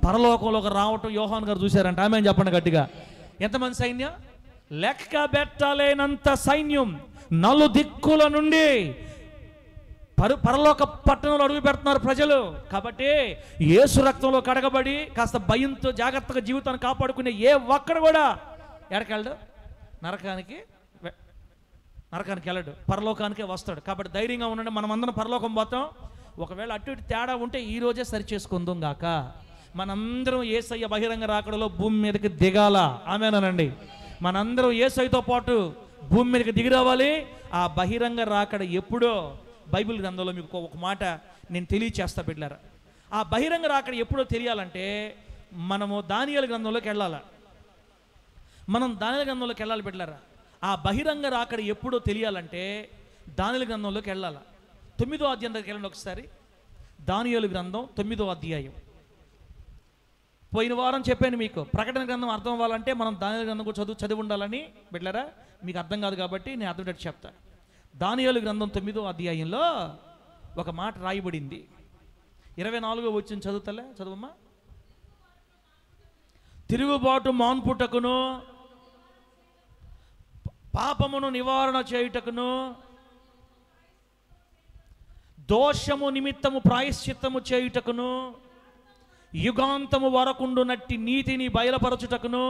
పరలోకంలోకి రావటం యోహాన్ గారు చూశారంట. ఆమె అని చెప్పండి గట్టిగా. ఎంతమంది సైన్యం? లెక్క పెట్టలేనంత సైన్యం నలుదిక్కుల నుండి పరలోక పట్టణంలో అడుగు పెడుతున్నారు ప్రజలు. కాబట్టి యేసు రక్తంలో కడగబడి కాస్త భయంతో జాగ్రత్తగా జీవితాన్ని కాపాడుకునే ఏ ఒక్కడు కూడా ఎక్కడికెళ్ళడు, నరకానికి వెళ్ళడు, పరలోకానికే వస్తాడు. కాబట్టి ధైర్యంగా ఉండండి, మనం అందరం పరలోకం పోతాం. ఒకవేళ అటు ఇటు తేడా ఉంటే ఈ రోజే సరి చేసుకుందాం గాక. మనందరం యేసయ్య బహిరంగ రాకడలో భూమి మీదకి దిగాల. ఆమేనండి. మనందరం యేసయ్యతో పాటు భూమి మీదకి దిగి రావాలి. ఆ బహిరంగ రాకడ ఎప్పుడో బైబిల్ గ్రంథంలో మీకు ఒక మాట నేను తెలియచేస్తా బిడ్డలారా. ఆ బహిరంగ రాకడ ఎప్పుడో తెలియాలంటే మనము దానియేలు గ్రంథంలోకి వెళ్ళాలి. మనం దానియేలు గ్రంథంలోకి వెళ్ళాలి బిడ్డలారా. ఆ బహిరంగ రాకడ ఎప్పుడో తెలియాలంటే దానియేలు గ్రంథంలోకి వెళ్ళాలి. 9వ అధ్యాయం దగ్గరికి వెళ్ళండి ఒకసారి. దానియేలు గ్రంథం 9వ అధ్యాయం. పోయిన వారం చెప్పాను మీకు, ప్రకటన గ్రంథం అర్థం అవ్వాలంటే మనం దానియేలు గ్రంథం కూడా చదివి ఉండాలని బిడ్డలారా. మీకు అర్థం కాదు కాబట్టి నేను అర్థమేటట్టు చెప్తా. దానియేలు గ్రంథం 9వ అధ్యాయంలో ఒక మాట రాయబడింది. 24వ వచనం చదువుమ్మా. తిరుగుబాటు మాన్పుటకును పాపమును నివారణ చేయుటకును దోషము నిమిత్తము ప్రాయశ్చిత్తము చేయుటకును యుగాంతము వరకుండునట్టి నీతిని బయలుపరచుటకును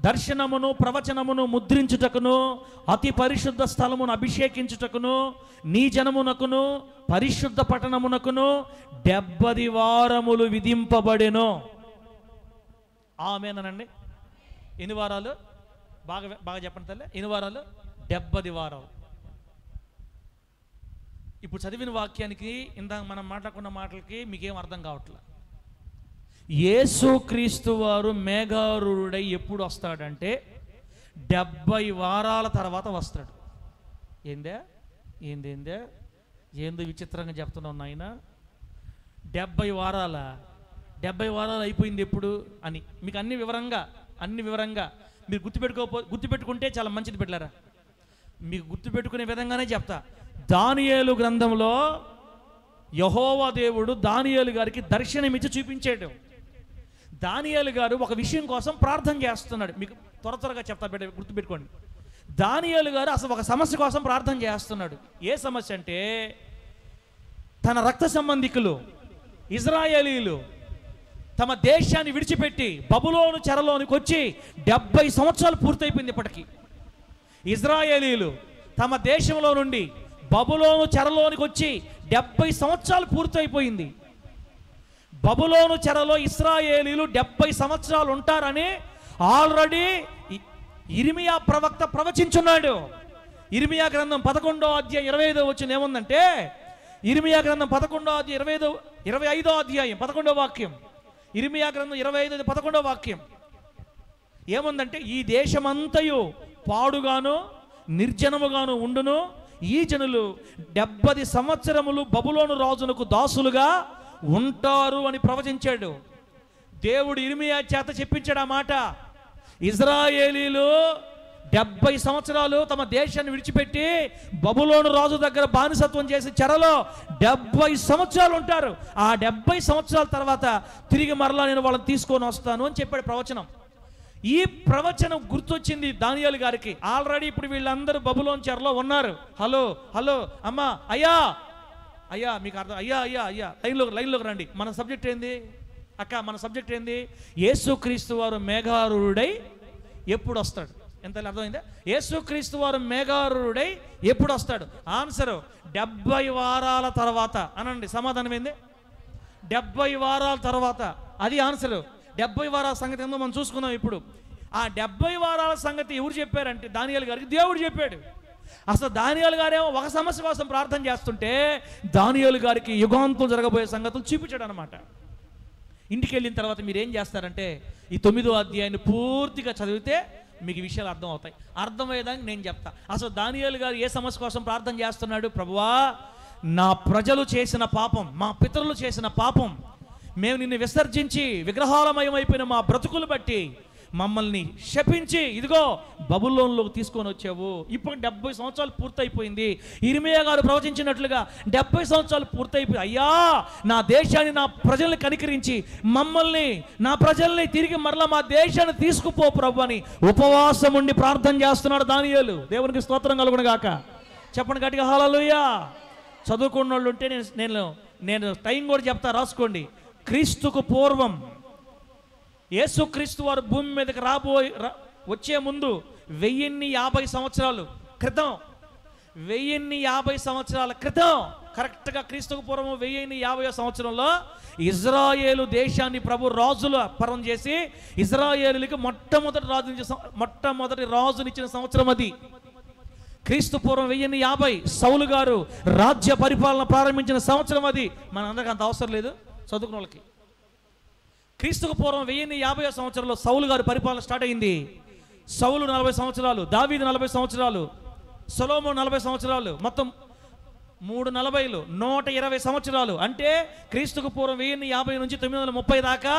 దర్శనమును ప్రవచనమును ముద్రించుటకును అతి పరిశుద్ధ స్థలమును అభిషేకించుటకును నీ జనమునకును పరిశుద్ధ పట్టణమునకును 70 వారములు విధింపబడెను. ఆమేనండి. ఎన్ని వారాలు? బాగా చెప్పండి తల్లి. ఎన్ని వారాలు? 70 వారాలు. ఇప్పుడు చదివిన వాక్యానికి ఇందాక మనం మాట్లాడుకున్న మాటలకి మీకేం అర్థం కావట్లేదు. యేసుక్రీస్తు వారు మేఘారూఢుడై ఎప్పుడు వస్తాడంటే 70 వారాల తర్వాత వస్తాడు. ఏందో విచిత్రంగా చెప్తున్నావు నాయన. 70 వారాలు అయిపోయింది ఎప్పుడు అని మీకు అన్ని వివరంగా మీరు గుర్తుపెట్టుకుంటే చాలా మంచిది బిడ్డలారా. మీకు గుర్తుపెట్టుకునే విధంగానే చెప్తా. దానియేలు గ్రంథంలో యెహోవా దేవుడు దానియేలు గారికి దర్శనమిచ్చి చూపించాడు. దానియేలు గారు ఒక విషయం కోసం ప్రార్థన చేస్తున్నాడు. మీకు త్వరగా చెప్తా బిడ్డ, గుర్తుపెట్టుకోండి. దానియేలు గారు అసలు ఒక సమస్య కోసం ప్రార్థన చేస్తున్నాడు. ఏ సమస్య అంటే తన రక్త సంబంధికులు ఇజ్రాయేలీలు తమ దేశాన్ని విడిచిపెట్టి బబులోను చెరలోనికి వచ్చి 70 సంవత్సరాలు పూర్తయిపోయింది. ఇప్పటికీ ఇజ్రాయేలీలు తమ దేశంలో నుండి బబులోను చెరలోనికి వచ్చి 70 సంవత్సరాలు పూర్తయిపోయింది. బబులోను చెరలో ఇశ్రాయేలీలు 70 సంవత్సరాలు ఉంటారని ఆల్రెడీ ఇర్మియా ప్రవక్త ప్రవచించున్నాడు. ఇర్మియా గ్రంథం 11వ అధ్యాయం 25వ వచనం ఏముందంటే, ఇర్మియా గ్రంథం 11వ అధ్యాయం 25వ అధ్యాయం 11వ వాక్యం, ఇర్మియా గ్రంథం 25 11వ వాక్యం ఏముందంటే, ఈ దేశమంతయు పాడుగాను నిర్జనముగాను ఉండును, ఈ జనులు 70 సంవత్సరములు బబులోను రాజునకు దాసులుగా ఉంటారు అని ప్రవచించాడు. దేవుడు ఇర్మియా చేత చెప్పించాడు ఆ మాట. ఇజ్రాయేలీలు 70 సంవత్సరాలు తమ దేశాన్ని విడిచిపెట్టి బబులోను రాజు దగ్గర బానిసత్వం చేసి చెరలో 70 సంవత్సరాలు ఉంటారు. ఆ 70 సంవత్సరాల తర్వాత తిరిగి మరలా నేను వాళ్ళని తీసుకొని వస్తాను అని చెప్పాడు ప్రవచనం. ఈ ప్రవచనం గుర్తొచ్చింది దానియేలు గారికి. ఆల్రెడీ ఇప్పుడు వీళ్ళందరూ బబులోను చెరలో ఉన్నారు. హలో అమ్మా అయ్యా అయ్యా మీకు అర్థం, అయ్యా అయ్యా అయ్యా లైన్లోకి రండి. మన సబ్జెక్ట్ ఏంది అక్క? మన సబ్జెక్ట్ ఏంది? యేసుక్రీస్తు వారు మేఘారూఢుడై ఎప్పుడు వస్తాడు? ఎంత అర్థమైందా? యేసుక్రీస్తు వారు మేఘారూఢుడై ఎప్పుడు వస్తాడు? ఆన్సరు 70 వారాల తర్వాత అనండి. సమాధానం ఏంది? 70 వారాల తర్వాత. అది ఆన్సరు. 70 వారాల సంగతి ఏందో మనం చూసుకుందాం ఇప్పుడు. ఆ 70 వారాల సంగతి ఎవరు చెప్పారంటే దానియేలు గారికి దేవుడు చెప్పాడు. అసలు దానియేలు గారేమో ఒక సమస్య కోసం ప్రార్థన చేస్తుంటే దానియేలు గారికి యుగాంతం జరగబోయే సంగతులు చూపించాడు అనమాట. ఇంటికి వెళ్ళిన తర్వాత మీరు ఏం చేస్తారంటే ఈ 9వ అధ్యాయాన్ని పూర్తిగా చదివితే మీకు ఈ విషయాలు అర్థం అవుతాయి. అర్థమయ్యేదానికి నేను చెప్తా. అసలు దానియేలు గారు ఏ సమస్య కోసం ప్రార్థన చేస్తున్నాడు? ప్రభువా, నా ప్రజలు చేసిన పాపం, మా పితరులు చేసిన పాపం, మేము నిన్ను విసర్జించి విగ్రహాలమయమైపోయిన మా బ్రతుకులు బట్టి మమ్మల్ని శపించి ఇదిగో బబులోన్లోకి తీసుకొని వచ్చావు. ఇప్పుడు 70 సంవత్సరాలు పూర్తయిపోయింది. ఇర్మియా గారు ప్రవచించినట్లుగా 70 సంవత్సరాలు పూర్తయిపోయి, అయ్యా నా దేశాన్ని, నా ప్రజల్ని కనికరించి మమ్మల్ని, నా ప్రజల్ని తిరిగి మరలా మా దేశాన్ని తీసుకుపో ప్రభు అని ఉపవాసం ఉండి ప్రార్థన చేస్తున్నాడు దానియేలు. దేవునికి స్తోత్రం కలుగును గాక. చెప్పండి గట్టిగా హల్లెలూయా. చదువుకున్న వాళ్ళు ఉంటే నేను టైం కూడా చెప్తా, రాసుకోండి. క్రీస్తుకు పూర్వం యేసుక్రీస్తు వారు భూమి మీదకి వచ్చే ముందు 1050 సంవత్సరాల క్రితం కరెక్ట్గా క్రీస్తుకు పూర్వం 1050 సంవత్సరంలో ఇజ్రాయేలు దేశాన్ని ప్రభు రాజుల పరం చేసి ఇజ్రాయేలుకి మొట్టమొదటి రాజునిచ్చిన సంవత్సరం అది. క్రీస్తు పూర్వం 1050 సౌలు గారు రాజ్య పరిపాలన ప్రారంభించిన సంవత్సరం అది. మనందరికీ అంత అవసరం లేదు చదువుకున్న వాళ్ళకి. క్రీస్తుకు పూర్వం 1050 సంవత్సరంలో సౌలు గారు పరిపాలన స్టార్ట్ అయింది. సౌలు 40 సంవత్సరాలు, దావీదు 40 సంవత్సరాలు, సొలొమోను 40 సంవత్సరాలు, మొత్తం 340 120 సంవత్సరాలు. అంటే క్రీస్తుకు పూర్వం 1050 నుంచి 930 దాకా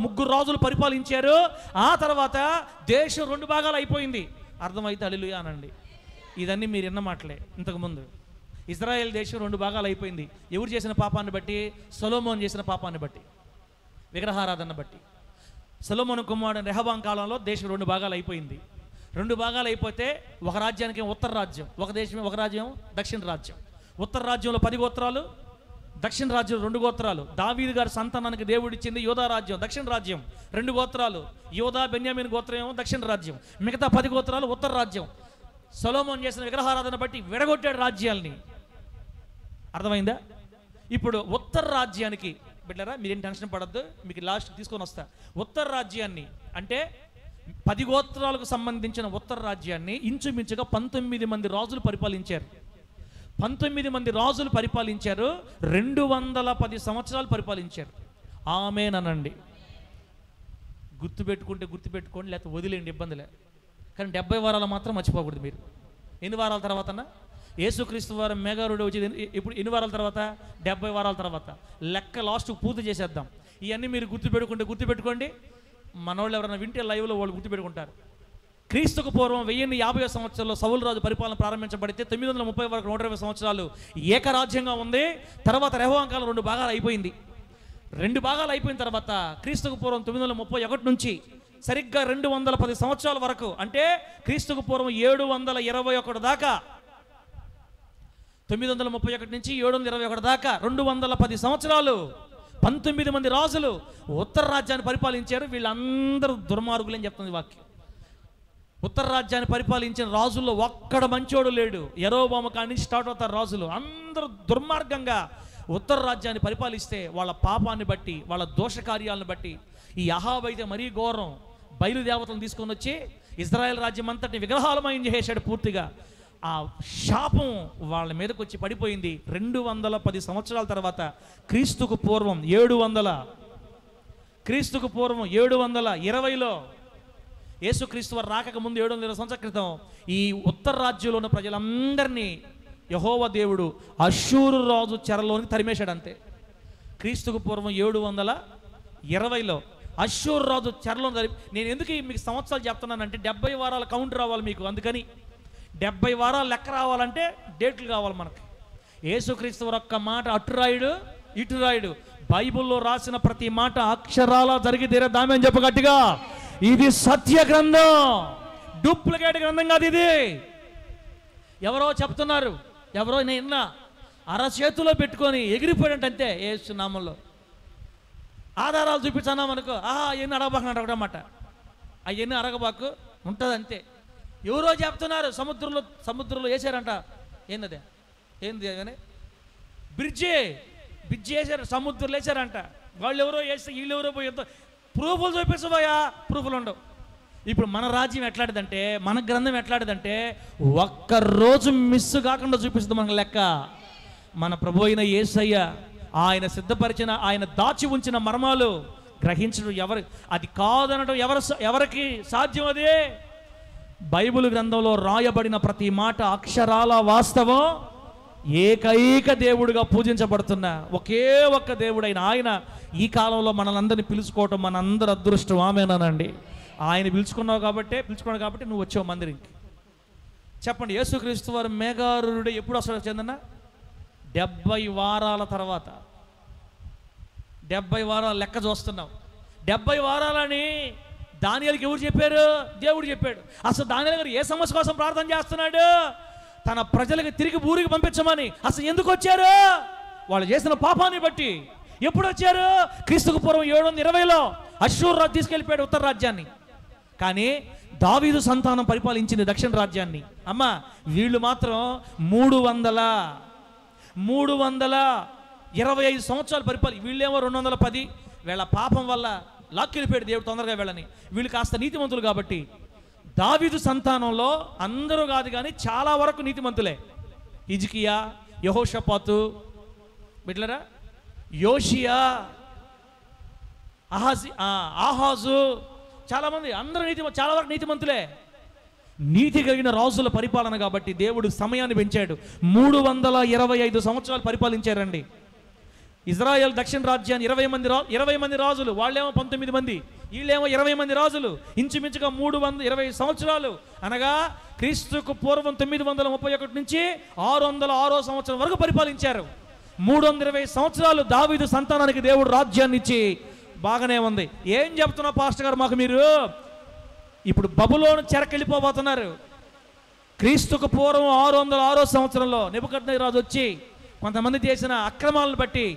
ముగ్గురు రాజులు పరిపాలించారు. ఆ తర్వాత దేశం 2 భాగాలు అయిపోయింది. అర్థమైతే హల్లెలూయా అనండి. ఇదన్నీ మీరు విన్న మాటలే. ఇంతకుముందు ఇజ్రాయెల్ దేశం 2 భాగాలు అయిపోయింది. ఎవరు చేసిన పాపాన్ని బట్టి? సొలొమోను చేసిన పాపాన్ని బట్టి, విగ్రహారాధన బట్టి. సొలొమోను కుమారుడు రెహబాం కాలంలో దేశం 2 భాగాలు అయిపోయింది. 2 భాగాలు అయిపోతే ఒక రాజ్యానికి ఉత్తర రాజ్యం, ఒక రాజ్యం దక్షిణ రాజ్యం. ఉత్తర రాజ్యంలో 10 గోత్రాలు, దక్షిణ రాజ్యం 2 గోత్రాలు. దావీదు గారి సంతానానికి దేవుడిచ్చింది యోధా రాజ్యం, దక్షిణ రాజ్యం 2 గోత్రాలు. యోధా బెన్యామీన్ గోత్రం ఏమో దక్షిణ రాజ్యం, మిగతా 10 గోత్రాలు ఉత్తర రాజ్యం. సొలొమోను చేసిన విగ్రహారాధన బట్టి విడగొట్టాడు రాజ్యాల్ని. అర్థమైందా? ఇప్పుడు ఉత్తర రాజ్యానికి బిడ్డరా మీరేం టెన్షన్ పడద్దు, మీకు లాస్ట్ తీసుకొని వస్తా. ఉత్తర రాజ్యాన్ని అంటే 10 గోత్రాలకు సంబంధించిన ఉత్తర రాజ్యాన్ని ఇంచుమించుగా 19 మంది రాజులు పరిపాలించారు. 19 మంది రాజులు పరిపాలించారు. 210 సంవత్సరాలు పరిపాలించారు. ఆమేనండి. గుర్తుపెట్టుకోండి, లేకపోతే వదిలేండి, ఇబ్బందిలే. కానీ 70 వారాలు మాత్రం మర్చిపోకూడదు మీరు. ఎన్ని వారాల తర్వాతనా? యేసుక్రీస్తు వారు మేఘారూఢుడై వచ్చేది ఇప్పుడు ఎన్ని వారాల తర్వాత? 70 వారాల తర్వాత. లెక్క లాస్ట్ పూర్తి చేసేద్దాం. ఇవన్నీ మీరు గుర్తుపెట్టుకోండి. మనోళ్ళు ఎవరైనా వింటే లైవ్లో వాళ్ళు గుర్తుపెట్టుకుంటారు. క్రీస్తుకు పూర్వం 1050 సంవత్సరంలో సౌలు రాజు పరిపాలన ప్రారంభించబడితే 930 వరకు 120 సంవత్సరాలు ఏకరాజ్యంగా ఉంది. తర్వాత రెహబాం కాలం 2 భాగాలు అయిపోయింది. 2 భాగాలు అయిపోయిన తర్వాత క్రీస్తుకు పూర్వం 931 నుంచి సరిగ్గా 210 సంవత్సరాల వరకు, అంటే క్రీస్తుకు పూర్వం 721 దాకా, 931 నుంచి 721 దాకా 210 సంవత్సరాలు 19 మంది రాజులు ఉత్తర రాజ్యాన్ని పరిపాలించారు. వీళ్ళందరూ దుర్మార్గులని చెప్తుంది వాక్యం. ఉత్తర రాజ్యాన్ని పరిపాలించిన రాజుల్లో ఒక్కడ మంచోడు లేడు. యరొబాము కాడి నుంచి స్టార్ట్ అవుతారు రాజులు. అందరూ దుర్మార్గంగా ఉత్తర రాజ్యాన్ని పరిపాలిస్తే వాళ్ళ పాపాన్ని బట్టి, వాళ్ళ దోష కార్యాలను బట్టి, ఈ అహాబు అయితే మరీ ఘోరం. బయలుదేవతలను తీసుకొని వచ్చి ఇజ్రాయెల్ రాజ్యం అంతటిని విగ్రహాలమయం చేసేశాడు పూర్తిగా. ఆ శాపం వాళ్ళ మీదకి వచ్చి పడిపోయింది. 210 సంవత్సరాల తర్వాత క్రీస్తుకు పూర్వం 720లో యేసుక్రీస్తు వారు రాకక ముందు 720 సంవత్సరాల క్రితం ఈ ఉత్తర రాజ్యంలో ఉన్న ప్రజలందరినీ యెహోవా దేవుడు అష్షూరు రాజు చెరలోనికి తరిమేశాడు. అంతే. క్రీస్తుకు పూర్వం 720లో అష్షూరు రాజు చెరలో నేను ఎందుకు మీకు సంవత్సరాలు చెప్తున్నానంటే 70 వారాల కౌంట్ రావాలి మీకు. అందుకని 70 వారాలు లెక్క రావాలంటే డేట్లు కావాలి మనకి. యేసుక్రీస్తు వారు ఒక్క మాట అటు రాయుడు ఇటు రాయుడు, బైబిల్లో రాసిన ప్రతి మాట అక్షరాల జరిగి తీరదామే అని చెప్ప గట్టిగా. ఇది సత్య గ్రంథం, డూప్లికేట్ గ్రంథం కాదు ఇది. ఎవరో చెప్తున్నారు, ఎవరో నేను అరచేతిలో పెట్టుకొని ఎగిరిపోయాడంటే అంతే యేసు నామంలో. ఆధారాలు చూపించాం అనుకో, అవన్నీ అడగబాకు అడగడమాట, అవన్నీ అడగబాకు ఉంటుంది అంతే. ఎవరో చెప్తున్నారు సముద్రంలో వేసారంట. ఏంది కానీ బ్రిడ్జి వేసారు, సముద్రంలో వేసారంట. వాళ్ళు ఎవరో వేస్తే వీళ్ళు ఎవరో పోయి ప్రూఫ్లు చూపించబోయా, ప్రూఫ్లు ఉండవు. ఇప్పుడు మన రాజ్యం ఎట్లాంటిదంటే, మన గ్రంథం ఎట్లాంటిదంటే, ఒక్కరోజు మిస్ కాకుండా చూపిస్తుంది మనకు లెక్క. మన ప్రభు అయిన యేసయ్య ఆయన సిద్ధపరిచిన, ఆయన దాచి ఉంచిన మర్మాలు గ్రహించడం అది కాదనడం ఎవరికి సాధ్యం? అదే బైబిల్ గ్రంథంలో రాయబడిన ప్రతి మాట అక్షరాల వాస్తవం. ఏకైక దేవుడిగా పూజించబడుతున్న ఒకే ఒక్క దేవుడైన ఆయన ఈ కాలంలో మనల్ని పిలుచుకోవటం మనందరి అదృష్టం. ఆమేనండి. ఆయన పిలుచుకున్నాడు కాబట్టి నువ్వు వచ్చావు మందిరికి. చెప్పండి, యేసుక్రీస్తు వారు మేఘారుడే ఎప్పుడు వస్తాడో చెందన్న? 70 వారాల తర్వాత. 70 వారాలు లెక్క చూస్తున్నావు. 70 వారాలని దానియేలుకి ఎవరు చెప్పారు? దేవుడు చెప్పాడు. అసలు దానియేలు గారు ఏ సమస్య కోసం ప్రార్థన చేస్తున్నాడు? తన ప్రజలకు తిరిగి ఊరికి పంపించమని. అసలు ఎందుకు వచ్చారు? వాళ్ళు చేసిన పాపాన్ని బట్టి. ఎప్పుడు వచ్చారు? క్రీస్తుకు పూర్వం 720లో అష్షూరు రాజు తీసుకెళ్ళిపోయాడు ఉత్తర రాజ్యాన్ని. కానీ దావీదు సంతానం పరిపాలించింది దక్షిణ రాజ్యాన్ని. అమ్మా, వీళ్ళు మాత్రం 325 సంవత్సరాలు వీళ్ళేమో 210. వీళ్ళ పాపం వల్ల లాక్కెళ్ళిపోయాడు దేవుడు తొందరగా వీళ్ళని. వీళ్ళు కాస్త నీతిమంతులు కాబట్టి దావీదు సంతానంలో అందరూ కాదు కానీ చాలా వరకు నీతిమంతులే. హిజ్కియా, యెహోషాపాతు, బిడ్డలారా, యోషియా, ఆహాజు, చాలామంది అందరూ చాలా వరకు నీతిమంతులే. నీతి కలిగిన రాజుల పరిపాలన కాబట్టి దేవుడు సమయాన్ని పెంచాడు. 325 సంవత్సరాలు పరిపాలించారండి ఇజ్రాయెల్ దక్షిణ రాజ్యాన్ని. 20 మంది రాజులు, వాళ్ళేమో 19 మంది, వీళ్ళేమో 20 మంది రాజులు. ఇంచుమించుగా 320 సంవత్సరాలు అనగా క్రీస్తుకు పూర్వం 931 నుంచి 606వ సంవత్సరం వరకు పరిపాలించారు. 320 సంవత్సరాలు దావీదు సంతానానికి దేవుడు రాజ్యాన్ని ఇచ్చి బాగానే ఉంది. ఏం చెప్తున్నా పాస్టర్ గారు మాకు మీరు? ఇప్పుడు బబులోను చెరకెళ్ళిపోబోతున్నారు. క్రీస్తుకు పూర్వం 606వ సంవత్సరంలో నెబుకద్నెజరు వచ్చి కొంతమంది చేసిన అక్రమాలను బట్టి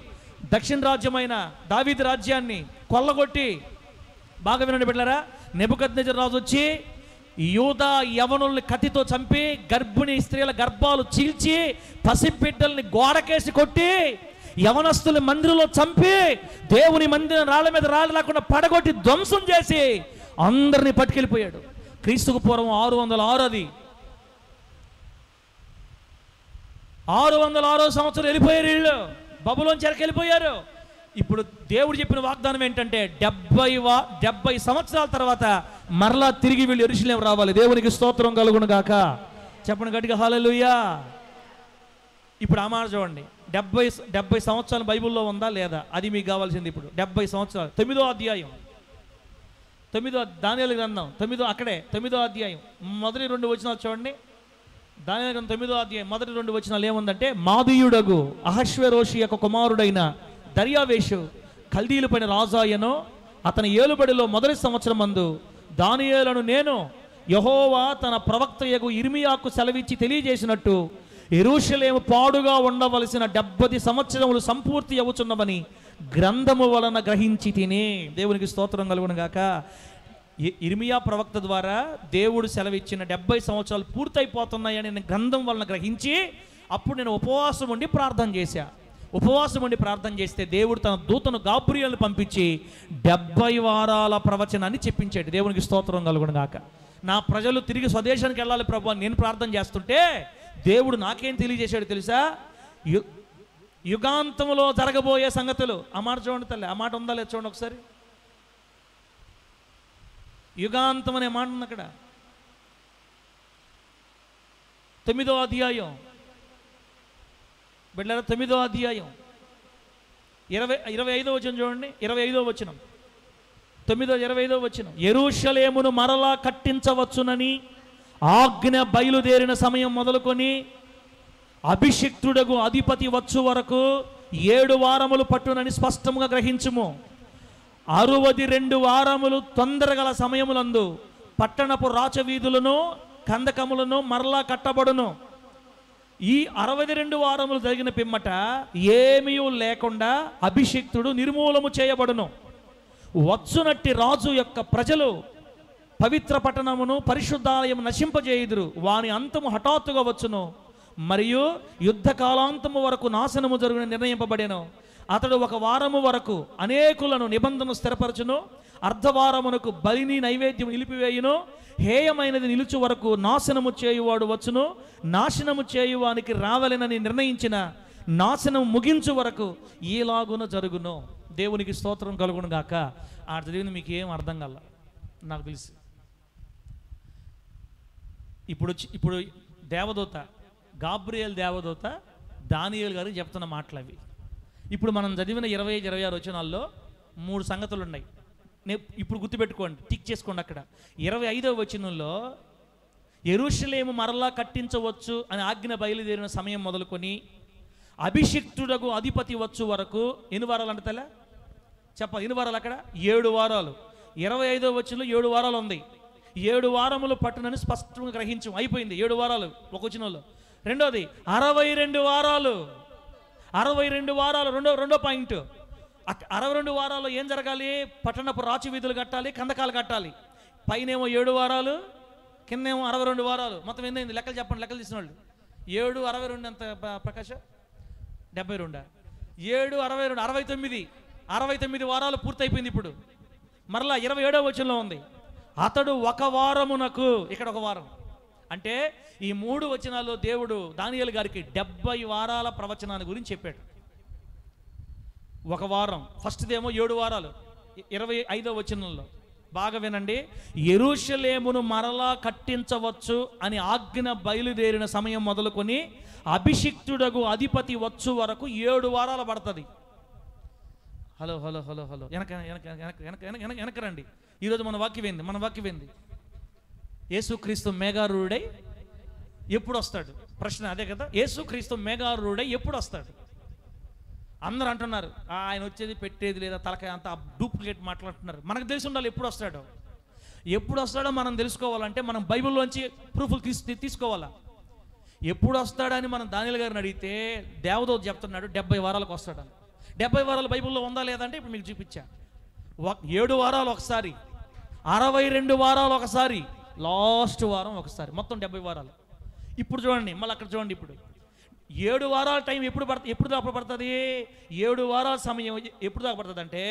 దక్షిణ రాజ్యమైన దావీదు రాజ్యాన్ని కొల్లగొట్టి, బాగా వినండి బిడ్డలారా, నెబుకద్నెజరు రాజు వచ్చి యూదా యవనుల్ని కత్తితో చంపి, గర్భిణీ స్త్రీల గర్భాలు చీల్చి, పసిబిడ్డల్ని గోడకేసి కొట్టి, యవనస్తుల మందిరంలో చంపి, దేవుని మందిరం రాళ్ళ మీద రాళ్ళు లేకుండా పడగొట్టి ధ్వంసం చేసి అందరినీ పట్టుకెళ్ళిపోయాడు. క్రీస్తుకు పూర్వం 606 అది. 606వ సంవత్సరం వెళ్ళిపోయారు వీళ్ళు, బబులోను చెరకెళ్ళిపోయారు. ఇప్పుడు దేవుడు చెప్పిన వాగ్దానం ఏంటంటే 70 సంవత్సరాల తర్వాత మరలా తిరిగి వీళ్ళు యెరూషలేము రావాలి. దేవునికి స్తోత్రం కలుగును గాక. చెప్పండి గట్టిగా హల్లెలూయా. ఇప్పుడు ఆ మాట చూడండి, 70 సంవత్సరాలు బైబిల్లో ఉందా లేదా అది మీకు కావాల్సింది. ఇప్పుడు 70 సంవత్సరాలు. 9వ అధ్యాయం, దానియేలు గ్రంథం 9వ అధ్యాయం మొదటి 2 వచనాలు చూడండి. దానియేలు గ్రంథం 9వ అధ్యాయం మొదటి 2 వచనాలు ఏముందంటే, మాదీయుడగు అహష్వేరోషి యొక్క కుమారుడైన దర్యావేషు కల్దీయుల పైన రాజాయను, అతని ఏలుబడిలో మొదటి సంవత్సరం మందు దానియేలును నేను యెహోవా తన ప్రవక్తయగు ఇర్మియాకు సెలవిచ్చి తెలియజేసినట్టు యెరూషలేము పాడుగా ఉండవలసిన 70 సంవత్సరములు సంపూర్తి అవుచున్నవని గ్రంథము వలన గ్రహించి తిని. దేవునికి స్తోత్రం కలుగును గాక. ఇర్మియా ప్రవక్త ద్వారా దేవుడు సెలవిచ్చిన 70 సంవత్సరాలు పూర్తయిపోతున్నాయని నేను గ్రంథం వలన గ్రహించి, అప్పుడు నేను ఉపవాసం ఉండి ప్రార్థన చేస్తే దేవుడు తన దూతను గాబ్రియేలును పంపించి 70 వారాల ప్రవచనాన్ని చెప్పించాడు. దేవునికి స్తోత్రం కలుగును గాక. నా ప్రజలు తిరిగి స్వదేశానికి వెళ్ళాలి ప్రభు అని నేను ప్రార్థన చేస్తుంటే దేవుడు నాకేం తెలియజేశాడు తెలుసా? యుగాంతంలో జరగబోయే సంగతులు. ఆ మాట చూడండి తల్లి, ఆ మాట ఉందా లేదు చూడండి ఒకసారి. యుగాంతం అనే మాట ఉంది అక్కడ. 9వ అధ్యాయం బిడ్డలారా, 9వ అధ్యాయం 25వ వచనం చూడండి. 25వ వచనం, 25వ వచనం. యెరూషలేమును మరలా కట్టించవచ్చునని ఆజ్ఞ బయలుదేరిన సమయం మొదలుకొని అభిషిక్తుడగు అధిపతి వచ్చు వరకు 7 వారములు పట్టునని స్పష్టంగా గ్రహించుము. 62 వారములు తొందరగల సమయములందు పట్టణపు రాచవీధులను కందకములను మరలా కట్టబడును. ఈ 62 వారములు జరిగిన పిమ్మట ఏమీ లేకుండా అభిషిక్తుడు నిర్మూలము చేయబడును. వచ్చునట్టి రాజు యొక్క ప్రజలు పవిత్ర పట్టణమును పరిశుద్ధాలయము నశింపజేయుదురు. వాని అంతము హఠాత్తుగా వచ్చును, మరియు యుద్ధ కాలాంతము వరకు నాశనము జరుగున నిర్ణయింపబడెను. అతడు 1 వారము వరకు అనేకులను నిబంధన స్థిరపరచును. అర్ధవారమునకు బలిని నైవేద్యం నిలిపివేయును. హేయమైనది నిలుచు వరకు నాశనము చేయువాడు వచ్చును. నాశనము చేయువానికి రావలెనని నిర్ణయించిన నాశనం ముగించు వరకు ఈలాగున జరుగును. దేవునికి స్తోత్రం కలుగును గాక. ఆ చదివిన మీకు ఏం అర్థం కాల నాకు తెలిసి. ఇప్పుడు దేవదూత గాబ్రియేల్ దేవదూత దానియేలు గారికి చెప్తున్న మాటలు అవి. ఇప్పుడు మనం చదివిన 25-26 వచనాల్లో 3 సంగతులు ఉన్నాయి. ఇప్పుడు గుర్తుపెట్టుకోండి, టిక్ చేసుకోండి. అక్కడ 25వ వచనంలో యెరూషలేము మరలా కట్టించవచ్చు అని ఆజ్ఞ బయలుదేరిన సమయం మొదలుకొని అభిషిక్తుడకు అధిపతి వచ్చు వరకు ఎన్ని వారాలు అంటే తెల చెప్పాలి. ఎన్ని వారాలు అక్కడ? 7 వారాలు. 25వ వచనంలో 7 వారాలు ఉంది. 7 వారములు పట్టునని స్పష్టంగా గ్రహించం. అయిపోయింది 7 వారాలు ఒక వచనంలో. రెండోది 62 వారాలు. 62 వారాలు రెండో పాయింట్. 62 వారాల్లో ఏం జరగాలి? పట్టణపు రాచు వీధులు కట్టాలి, కందకాలు కట్టాలి. పైనేమో 7 వారాలు, కిందేమో 62 వారాలు. మొత్తం ఏందైంది? లెక్కలు చెప్పండి. లెక్కలు తీసిన వాళ్ళు 7 62 ఎంత ప్రకాశ? 72. 7 62 69 వారాలు పూర్తయిపోయింది. ఇప్పుడు మరలా 27వ వచనంలో ఉంది, అతడు 1 వారమునకు. ఇక్కడ 1 వారం అంటే ఈ 3 వచనాల్లో దేవుడు దానియేలు గారికి 70 వారాల ప్రవచనాన్ని గురించి చెప్పాడు. 1 వారం. ఫస్ట్దేమో 7 వారాలు 25వ వచనంలో. బాగా వినండి. యెరూషలేమును మరలా కట్టించవచ్చు అని ఆజ్ఞ బయలుదేరిన సమయం మొదలుకొని అభిషిక్తుడకు అధిపతి వచ్చు వరకు 7 వారాలు పడుతుంది. హలో హలో హలో హలో వెనక రండి. ఈరోజు మన వాక్యం ఏంది? యేసుక్రీస్తు మేఘారూఢుడై ఎప్పుడు వస్తాడు? ప్రశ్న అదే కదా. యేసుక్రీస్తు మేఘారూఢుడై ఎప్పుడు వస్తాడు? అందరూ అంటున్నారు ఆయన వచ్చేది పెట్టేది లేదా తలకాయ అంత డూప్లికేట్ మాట్లాడుతున్నారు. మనకు తెలిసి ఉండాలి ఎప్పుడు వస్తాడో మనం తెలుసుకోవాలంటే మనం బైబిల్లోంచి ప్రూఫ్లు తీసుకోవాలా. ఎప్పుడు వస్తాడని మనం దానియేలు గారిని అడిగితే దేవదూత చెప్తున్నాడు 70 వారాలకు వస్తాడని. 70 వారాలు బైబిల్లో ఉందా లేదంటే ఇప్పుడు మీకు చూపించా. 7 వారాలు ఒకసారి, 62 వారాలు ఒకసారి, లాస్ట్ వారం ఒకసారి, మొత్తం 70 వారాలు. ఇప్పుడు చూడండి, మళ్ళీ అక్కడ చూడండి. ఇప్పుడు 7 వారాల టైం ఎప్పుడు పడుతుంది? 7 వారాల సమయం ఎప్పుడు దాకా పడుతుంది అంటే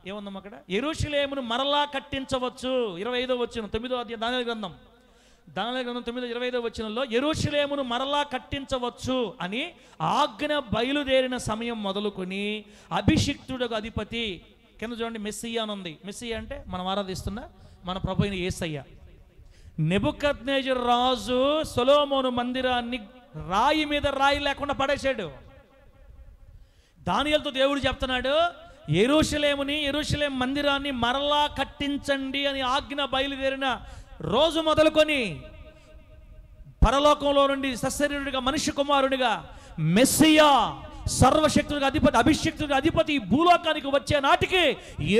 ఏముందమ్మా అక్కడ? యెరూషలేమును మరలా కట్టించవచ్చు. 25వ వచనం 9వ అధ్యాయం దానియేలు గ్రంథం 9:25వ వచనంలో యెరూషలేమును మరలా కట్టించవచ్చు అని ఆజ్ఞ బయలుదేరిన సమయం మొదలుకొని అభిషిక్తుడకు అధిపతి. కింద చూడండి, మెస్సియా అని ఉంది. మెస్సియా అంటే మనం ఆరాధిస్తున్న మన ప్రభు అయిన యేసయ్య. నెబుకద్నెజరు రాజు సొలొమోను మందిరాన్ని రాయి మీద రాయి లేకుండా పడేశాడు. దానియేలుతో దేవుడు చెప్తున్నాడు, యెరూషలేం మందిరాన్ని మరలా కట్టించండి అని ఆజ్ఞ బయలుదేరిన రోజు మొదలుకొని పరలోకంలో నుండి సశరీరుడిగా మనిషి కుమారుడిగా మెస్సియా సర్వశక్తుడిగా అధిపతి అభిషిక్తుడిగా అధిపతి భూలోకానికి వచ్చే నాటికి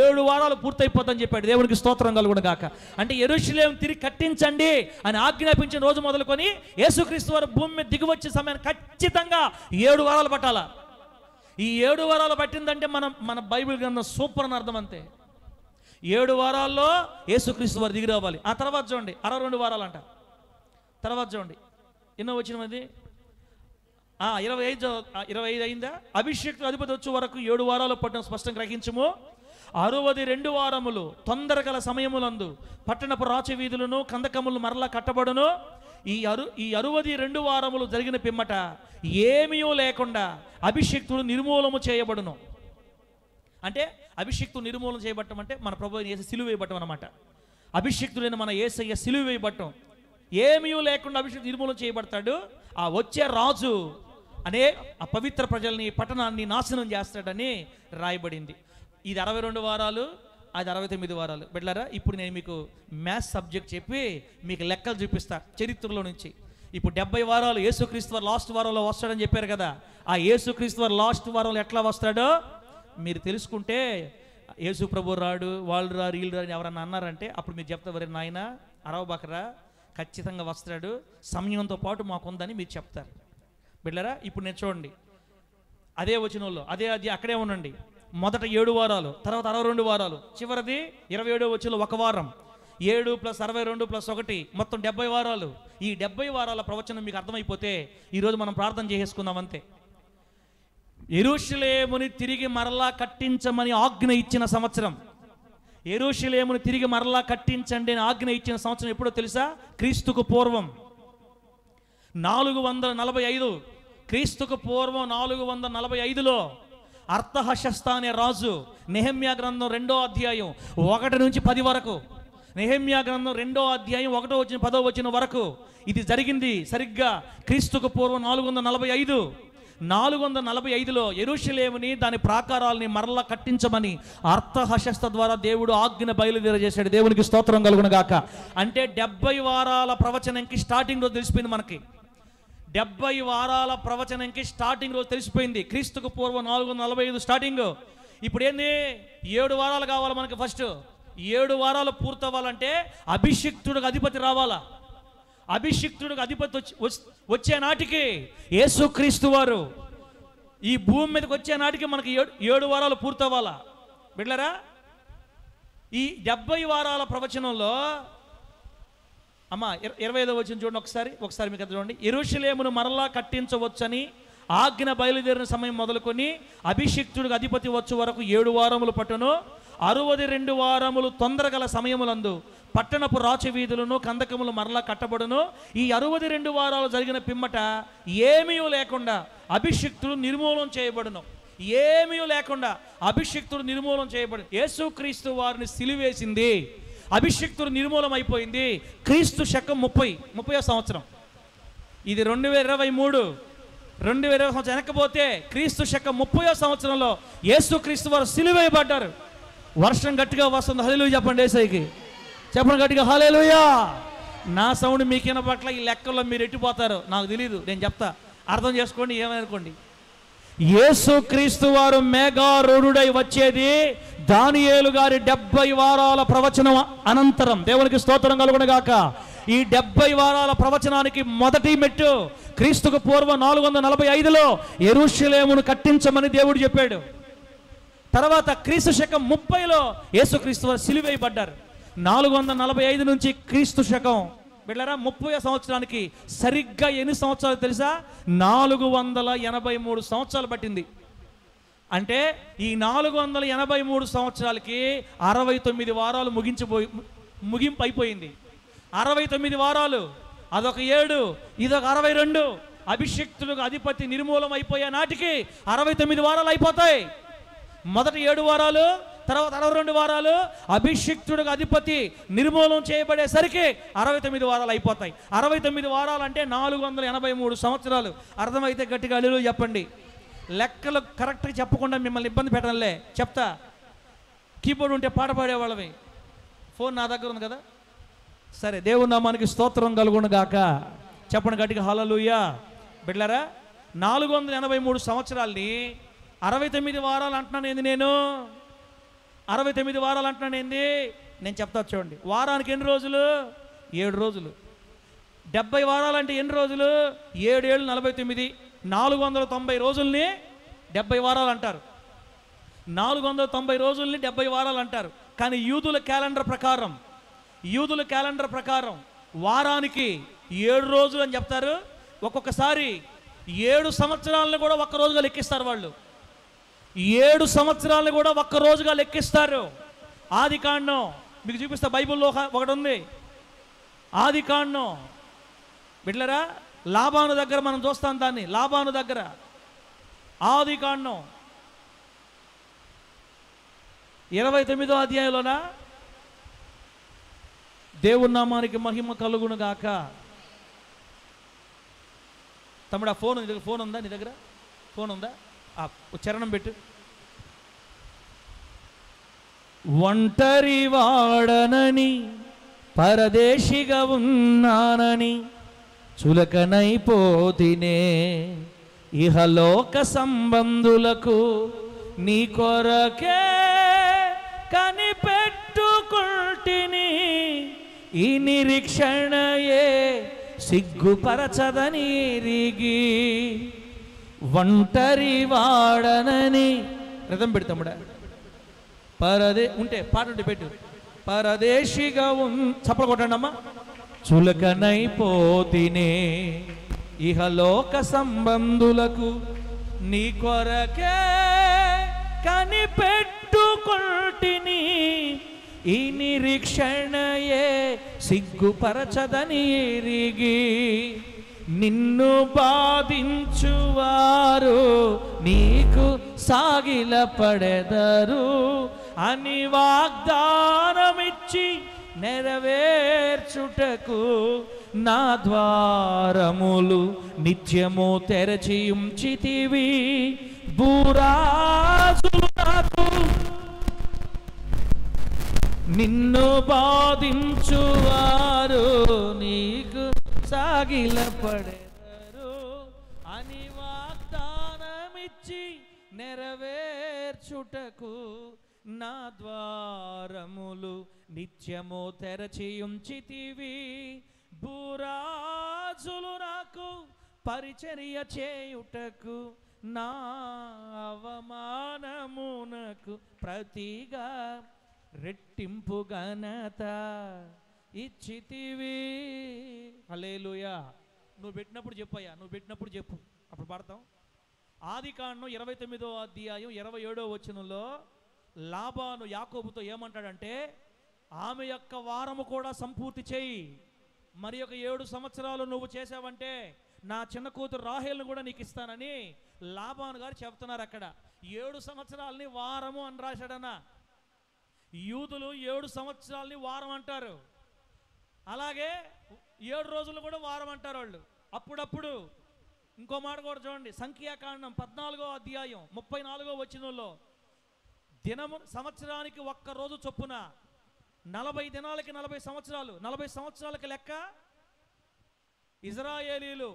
7 వారాలు పూర్తయిపోతుందని చెప్పాడు. దేవునికి స్తోత్రం కలుగును గాక. అంటే యెరూషలేం తిరిగి కట్టించండి అని ఆజ్ఞాపించిన రోజు మొదలుకొని యేసుక్రీస్తు వారు భూమి మీద దిగివచ్చే సమయాన్ని ఖచ్చితంగా 7 వారాలు పట్టాలా. ఈ 7 వారాలు పట్టిందంటే మన బైబిల్ గ్రంథం సూపర్ అని అర్థం. అంతే. 7 వారాల్లో యేసుక్రీస్తు వారు దిగి రావాలి. ఆ తర్వాత చూడండి 62 వారాలు అంట. తర్వాత చూడండి ఎన్నో వచ్చినది 25 అయిందా? అభిషేక్తుడు అధిపతి వచ్చే వరకు 7 వారాలు పట్టణం స్పష్టంగా గ్రహించము. 62 వారములు తొందరగల సమయములందు పట్టణపు రాచ వీధులను కందకములు మరలా కట్టబడును. ఈ 62 వారములు జరిగిన పిమ్మట ఏమీ లేకుండా అభిషేక్తుడు నిర్మూలము చేయబడును. అంటే అభిషేక్తుడు నిర్మూలన చేయబట్టం అంటే మన ప్రభువుని యేసు సిలువ వేయబట్టం అన్నమాట. అభిషేక్తుడైన మన యేసయ్య సిలువ వేయబట్టం. ఏమీ లేకుండా అభిషేక్తుడు నిర్మూలన చేయబడతాడు. ఆ వచ్చే రాజు అనే ఆ పవిత్ర ప్రజల్ని పట్టణాన్ని నాశనం చేస్తాడని రాయబడింది. ఇది 62 వారాలు, అది 69 వారాలు. బిడ్డలారా, ఇప్పుడు నేను మీకు మ్యాథ్స్ సబ్జెక్ట్ చెప్పి మీకు లెక్కలు చూపిస్తా చరిత్రలో నుంచి. ఇప్పుడు 70 వారాలు యేసుక్రీస్తు వారు లాస్ట్ వారంలో వస్తాడని చెప్పారు కదా. ఆ యేసుక్రీస్తు వారు లాస్ట్ వారంలో ఎట్లా వస్తాడో మీరు తెలుసుకుంటే, యేసు ప్రభు రాడు, వాళ్ళు రారు, వీళ్ళు రారు ఎవరన్నా అన్నారంటే అప్పుడు మీరు చెప్తారు, నాయన అరవబకరా, ఖచ్చితంగా వస్తాడు, సమయంతో పాటు మాకుందని మీరు చెప్తారు. బిడ్డలారా, ఇప్పుడు నేను చూడండి, అదే వచనంలో అక్కడే ఉండండి. మొదట 7 వారాలు, తర్వాత 62 వారాలు, చివరిది 27వ వచనంలో 1 వారం. 7 + 62 + 1 మొత్తం 70 వారాలు. ఈ 70 వారాల ప్రవచనం మీకు అర్థమైపోతే ఈరోజు మనం ప్రార్థన చేసేసుకుందాం అంతే. యెరూషలేముని తిరిగి మరలా కట్టించమని ఆజ్ఞ ఇచ్చిన సంవత్సరం, యెరూషలేముని తిరిగి మరలా కట్టించండి అని ఆజ్ఞ ఇచ్చిన సంవత్సరం ఎప్పుడో తెలుసా? క్రీస్తుకు పూర్వం 445. క్రీస్తుకు పూర్వం 445లో అర్తహషస్త అనే రాజు నెహెమ్యా గ్రంథం 2వ అధ్యాయం 1 నుంచి 10 వరకు, నెహెమ్యా గ్రంథం 2వ అధ్యాయం 1వ వచనం 10వ వచనం వరకు ఇది జరిగింది. సరిగ్గా క్రీస్తుకు పూర్వం 445. 445లో యెరూషలేముని దాని ప్రాకారాలని మరలా కట్టించమని అర్తహషస్త ద్వారా దేవుడు ఆజ్ఞ బయలుదేరజేశాడు. దేవునికి స్తోత్రం కలుగును గాక. అంటే 70 వారాల ప్రవచనంకి స్టార్టింగ్ రోజు తెలిసిపోయింది మనకి. 70 వారాల ప్రవచనంకి స్టార్టింగ్ రోజు తెలిసిపోయింది. క్రీస్తుకు పూర్వం 445 స్టార్టింగ్. ఇప్పుడు ఏంది? 7 వారాలు కావాలి మనకి. ఫస్ట్ 7 వారాలు పూర్తవ్వాలంటే అభిషిక్తుడికి అధిపతి రావాలా. అభిషిక్తుడికి అధిపతి వచ్చే నాటికి యేసుక్రీస్తు వారు ఈ భూమి మీదకి వచ్చే నాటికి మనకి 7 వారాలు పూర్తవ్వాలా. బిడ్డలారా, ఈ 70 వారాల ప్రవచనంలో అమ్మ 25వ వచనం చూడండి ఒకసారి మీకు అది చూడండి. యెరూషలేమును మరలా కట్టించవచ్చని ఆజ్ఞ బయలుదేరిన సమయం మొదలుకొని అభిషిక్తుడికి అధిపతి వచ్చు వరకు 7 వారములు పట్టును. 62 వారములు తొందరగల సమయములందు పట్టణపు రాచవీధులను కందకములు మరలా కట్టబడును. ఈ 62 వారాలు జరిగిన పిమ్మట ఏమీ లేకుండా అభిషిక్తుడు నిర్మూలన చేయబడును. ఏమీ లేకుండా అభిషిక్తుడు నిర్మూలన చేయబడు. యేసుక్రీస్తు వారిని సిలువేసింది, అభిషిక్తుడు నిర్మూలం అయిపోయింది. క్రీస్తు శకం 30వ సంవత్సరం. ఇది 2023. 2020 సంవత్సరం వెనకపోతే క్రీస్తు శకం 30వ సంవత్సరంలో యేసుక్రీస్తు వారు సిలువేయబడ్డారు. వర్షం గట్టిగా వస్తుంది. హల్లెలూయా చెప్పండి. యేసయ్యకి చెప్పండి గట్టిగా హల్లెలూయా. నా సౌండ్ మీకిన పట్ల ఈ లెక్కల్లో మీరు ఎట్టిపోతారు నాకు తెలియదు, నేను చెప్తా, అర్థం చేసుకోండి, ఏమనుకోండి. యేసుక్రీస్తు వారు మేఘారూఢుడై వచ్చేది దానియేలు గారి 70 వారాల ప్రవచనం అనంతరం. దేవునికి స్తోత్రం కలుగును గాక. ఈ 70 వారాల ప్రవచనానికి మొదటి మెట్టు క్రీస్తుకు పూర్వం 445లో యెరూషలేమును కట్టించమని దేవుడు చెప్పాడు. తర్వాత క్రీస్తు శకం 30లో యేసుక్రీస్తు వారు సిలువేయబడ్డారు. 445 నుంచి క్రీస్తు శకం బిడ్డలారా 30వ సంవత్సరానికి సరిగ్గా ఎన్ని సంవత్సరాలు తెలుసా? 483 సంవత్సరాలు పట్టింది. అంటే ఈ 483 సంవత్సరాలకి 69 వారాలు ముగింపు అయిపోయింది. 69 వారాలు, అదొక 7, ఇదొక 62. అభిషిక్తులకు అధిపతి నిర్మూలం అయిపోయే నాటికి 69 వారాలు అయిపోతాయి. మొదటి 7 వారాలు, తర్వాత 62 వారాలు. అభిషిక్తుడికి అధిపతి నిర్మూలన చేయబడేసరికి 69 వారాలు అయిపోతాయి. 69 వారాలు అంటే 483 సంవత్సరాలు. అర్థమైతే గట్టిగా హల్లెలూయా చెప్పండి. లెక్కలు కరెక్ట్గా చెప్పకుండా మిమ్మల్ని ఇబ్బంది పెట్టడంలే, చెప్తా. కీబోర్డ్ ఉంటే పాట పాడేవాళ్ళవి. ఫోన్ నా దగ్గర ఉంది కదా. సరే, దేవుని నామానికి స్తోత్రం కలుగును గాక. చెప్పండి గట్టిగా హల్లెలూయా. బిడ్డలారా, 483 సంవత్సరాల్ని 69 వారాలు అంటున్నాను ఏంది నేను? 69 వారాలు అంటున్నాను ఏంది? నేను చెప్తా చూడండి. వారానికి ఎన్ని రోజులు? 7 రోజులు. 70 వారాలు అంటే ఎన్ని రోజులు? 7 7 49. 490 రోజుల్ని 70 వారాలు అంటారు. 490 రోజుల్ని 70 వారాలు అంటారు. కానీ యూదుల క్యాలెండర్ ప్రకారం వారానికి 7 రోజులు అని చెప్తారు. ఒక్కొక్కసారి 7 సంవత్సరాలను కూడా ఒక్క రోజుగా లెక్కిస్తారు వాళ్ళు. 7 సంవత్సరాలను కూడా ఒక్క రోజుగా లెక్కిస్తారు. ఆదికాండం మీకు చూపిస్తా, బైబిల్లో ఒకటి ఉంది. ఆదికాండం బిడ్డలారా, లాబాను దగ్గర మనం చూస్తాం దాన్ని. లాబాను దగ్గర ఆదికాండం 29వ అధ్యాయంలోన దేవుని నామానికి మహిమ కలుగును గాక. తమ్ముడు, ఆ ఫోన్ నీ దగ్గర ఫోన్ ఉందా? నీ దగ్గర ఫోన్ ఉందా? చరణం పెట్టు. ఒంటరి వాడనని పరదేశిగా ఉన్నానని చులకనైపోతినే ఇహలోక సంబంధులకు నీ కొరకే కనిపెట్టుకుంటిని ఈ నిరీక్షణయే సిగ్గుపరచదని ఎరిగి ఒంటరి వాడనని రథం పెడతాముడా ఉంటే పాట ఉంటే పెట్టు. పరదేశిగా చప్పలు కొట్టండి అమ్మా. చులకనైపోతినే ఇహలోక సంబంధులకు నీ కొరకే కనిపెట్టుకొంటిని ఈ నిరీక్షణయే సిగ్గుపరచదని ఎరిగి నిన్ను బాధించువారు నీకు సాగిల పడెదరు అని వాగ్దానమిచ్చి నెరవేర్చుటకు నా ద్వారములు నిత్యము తెరచి ఉంచితివి. భూరాజులు నాకు నిన్ను బాధించువారు నీకు సాగిల పడెదరు అని వాగ్దానమిచ్చి నెరవేర్చుటకు నా ద్వారములు నిత్యము తెరచి ఉంచితివి. భూరాజులు నాకు పరిచర్య చేయుటకు నా అవమానమునకు ప్రతిగా రెట్టింపు ఘనత ఇచ్చితివి. హల్లెలూయా. నువ్వు పెట్టినప్పుడు చెప్పయ్యా, నువ్వు పెట్టినప్పుడు చెప్పు, అప్పుడు పాడతాం. ఆదికాండం 29వ అధ్యాయం 27వ వచనంలో లాబాను యాకోబుతో ఏమంటాడంటే, ఆమె యొక్క వారము కూడా సంపూర్తి చేయి, మరి ఒక 7 సంవత్సరాలు నువ్వు చేసావంటే నా చిన్న కూతురు రాహేల్ను కూడా నీకు ఇస్తానని లాబాను గారు చెప్తున్నారు. అక్కడ 7 సంవత్సరాలని వారము అని రాశాడన్నా. యూదులు 7 సంవత్సరాలని వారం అంటారు, అలాగే 7 రోజులు కూడా వారం అంటారు వాళ్ళు. అప్పుడప్పుడు ఇంకో మాట కూడా చూడండి, సంఖ్యాకాండం 14వ అధ్యాయం 34వ వచనంలో దినము సంవత్సరానికి ఒక్క రోజు చొప్పున 40 దినాలకి 40 సంవత్సరాలు, 40 సంవత్సరాలకి లెక్క. ఇజ్రాయేలీలు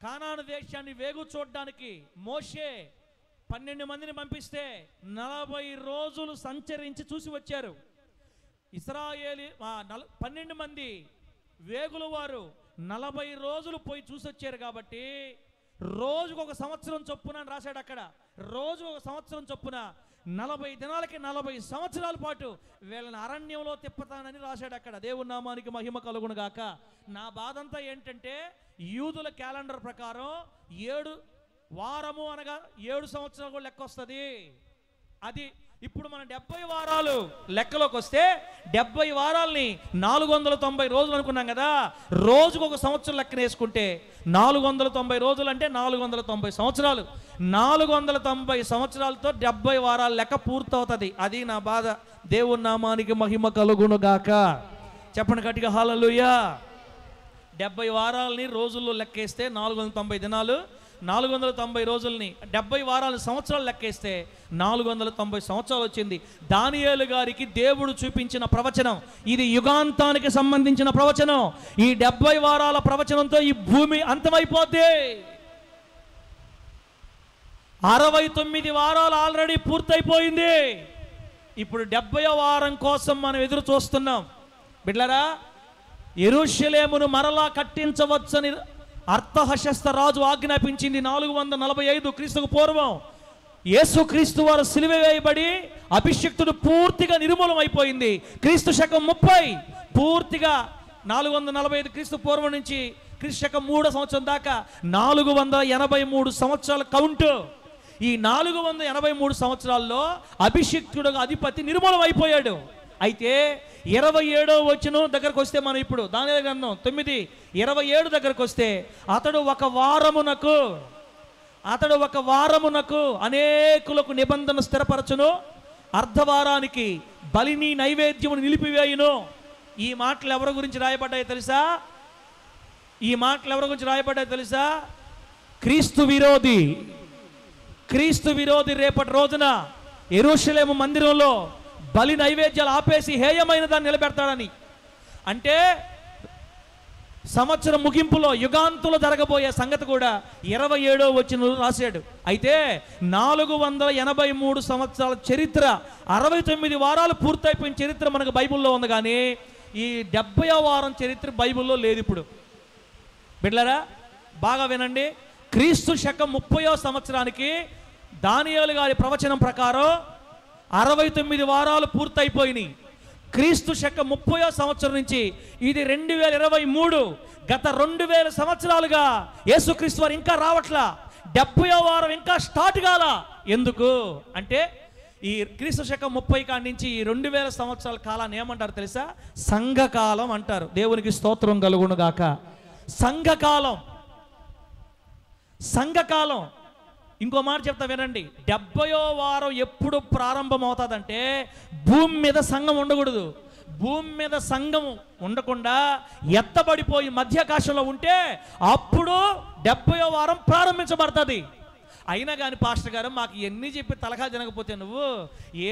కానాను దేశాన్ని వేగు చూడడానికి మోషే 12 మందిని పంపిస్తే 40 రోజులు సంచరించి చూసి వచ్చారు. ఇశ్రాయేలీ 12 మంది వేగుల వారు 40 రోజులు పోయి చూసి వచ్చారు. కాబట్టి రోజుకు ఒక సంవత్సరం చొప్పున రాశాడు అక్కడ. రోజు ఒక సంవత్సరం చొప్పున 40 దినాలకి 40 సంవత్సరాల పాటు వీళ్ళని అరణ్యంలో తిప్పుతానని రాశాడు అక్కడ. దేవుని నామానికి మహిమ కలుగును గాక. నా బాధంతా ఏంటంటే యూదుల క్యాలెండర్ ప్రకారం 7 వారము అనగా 7 సంవత్సరాలు కూడా లెక్క వస్తుంది. అది ఇప్పుడు మన 70 వారాలు లెక్కలోకి వస్తే 70 వారాలని 490 రోజులు అనుకున్నాం కదా. రోజుకు ఒక సంవత్సరం లెక్కన వేసుకుంటే 490 రోజులు అంటే 490 సంవత్సరాలు. 490 సంవత్సరాలతో 70 వారాల లెక్క పూర్తవుతుంది. అది నా బాధ. దేవుని నామానికి మహిమ కలుగును గాక. చెప్పండి గట్టిగా హల్లెలూయా. 70 వారాలని రోజుల్లో లెక్కేస్తే 490 దినాలు, 490 రోజుల్ని 70 వారాల సంవత్సరాలు లెక్కేస్తే 490 సంవత్సరాలు వచ్చింది. దానియేలు గారికి దేవుడు చూపించిన ప్రవచనం ఇది, యుగాంతానికి సంబంధించిన ప్రవచనం. ఈ 70 వారాల ప్రవచనంతో ఈ భూమి అంతమైపోద్ది. 69 వారాలు ఆల్రెడీ పూర్తయిపోయింది. ఇప్పుడు 70వ వారం కోసం మనం ఎదురు చూస్తున్నాం. బిడ్డలారా, యెరూషలేమును మరలా కట్టించవచ్చని అర్తహషస్త రాజు ఆజ్ఞాపించింది 445 క్రీస్తుకు పూర్వం. యేసుక్రీస్తు వారు సిలువ వేయబడి అభిషిక్తుడు పూర్తిగా నిర్మూలం అయిపోయింది. క్రీస్తు శకం 30 పూర్తిగా 445 క్రీస్తు పూర్వం నుంచి క్రీస్తు శకం 3వ సంవత్సరం దాకా 483 సంవత్సరాల కౌంటు. ఈ 483 సంవత్సరాల్లో అభిషిక్తుడుగా అధిపతి నిర్మూలం అయిపోయాడు. అయితే 27వ వచనం దగ్గరకు వస్తే మనం ఇప్పుడు దానియేలు గ్రంథం 9:27 దగ్గరకు వస్తే అతడు ఒక వారమునకు అనేకులకు నిబంధన స్థిరపరచును, అర్ధవారానికి బలిని నైవేద్యమును నిలిపివేయును. ఈ మాటలు ఎవరి గురించి రాయబడ్డాయో తెలుసా? ఈ మాటలు ఎవరి గురించి రాయబడ్డాయో తెలుసా? క్రీస్తు విరోధి రేపటి రోజున యెరూషలేము మందిరంలో బలి నైవేద్యాలు ఆపేసి హేయమైన దాన్ని నిలబెడతాడని. అంటే సంవత్సరం ముగింపులో యుగాంతులో జరగబోయే సంగతి కూడా 27వ వచనంలో రాశాడు. అయితే 483 సంవత్సరాల చరిత్ర, 69 వారాలు పూర్తయిపోయిన చరిత్ర మనకు బైబిల్లో ఉంది. కానీ ఈ 70వ వారం చరిత్ర బైబిల్లో లేదు. ఇప్పుడు బిడ్డలారా బాగా వినండి. క్రీస్తు శకం 30వ సంవత్సరానికి దానియేలు గారి ప్రవచనం ప్రకారం 69 వారాలు పూర్తయిపోయినాయి. క్రీస్తు శకం 30వ సంవత్సరం నుంచి ఇది 2023, గత 2000 సంవత్సరాలుగా యేసుక్రీస్తు వారు ఇంకా రావట్లా. 70వ వారం ఇంకా స్టార్ట్ కాల. ఎందుకు అంటే ఈ క్రీస్తు శకం 30 కాడి నుంచి ఈ 2000 సంవత్సరాల కాలాన్ని ఏమంటారు తెలుసా? సంఘకాలం అంటారు. దేవునికి స్తోత్రం కలుగును గాక. సంఘకాలం. సంఘకాలం. ఇంకో మాట చెప్తా వినండి. 70వ వారం ఎప్పుడు ప్రారంభం అవుతుందంటే భూమి మీద సంఘం ఉండకూడదు. భూమి మీద సంఘం ఉండకుండా ఎత్తబడిపోయి మధ్యాకాశంలో ఉంటే అప్పుడు 70వ వారం ప్రారంభించబడుతుంది. అయినా కానీ పాస్టర్ గారు మాకు ఎన్ని చెప్పి తలకా తినకపోతే నువ్వు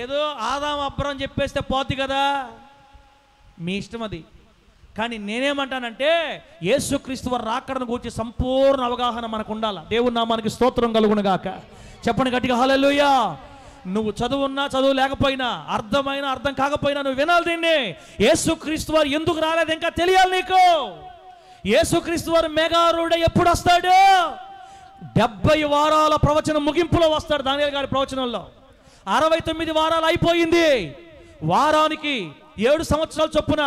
ఏదో ఆదాం అబ్రం చెప్పేస్తే పోద్ది కదా, మీ ఇష్టం అది. కానీ నేనేమంటానంటే యేసుక్రీస్తు వారి రాకడను గురించి సంపూర్ణ అవగాహన మనకు ఉండాలి. దేవుని నామానికి స్తోత్రం కలుగును గాక. చెప్పండి గట్టిగా హల్లెలూయా. నువ్వు చదువున్నా చదువు లేకపోయినా, అర్థమైనా అర్థం కాకపోయినా నువ్వు వినాలి దీన్ని. యేసుక్రీస్తు వారు ఎందుకు రాలేదు ఇంకా తెలియాలి నీకు. యేసుక్రీస్తు వారు మెగారుడ ఎప్పుడు వస్తాడు? 70 వారాల ప్రవచనం ముగింపులో వస్తాడు. దానియేలు గారి ప్రవచనంలో 69 వారాలు అయిపోయింది. వారానికి 7 సంవత్సరాల చొప్పున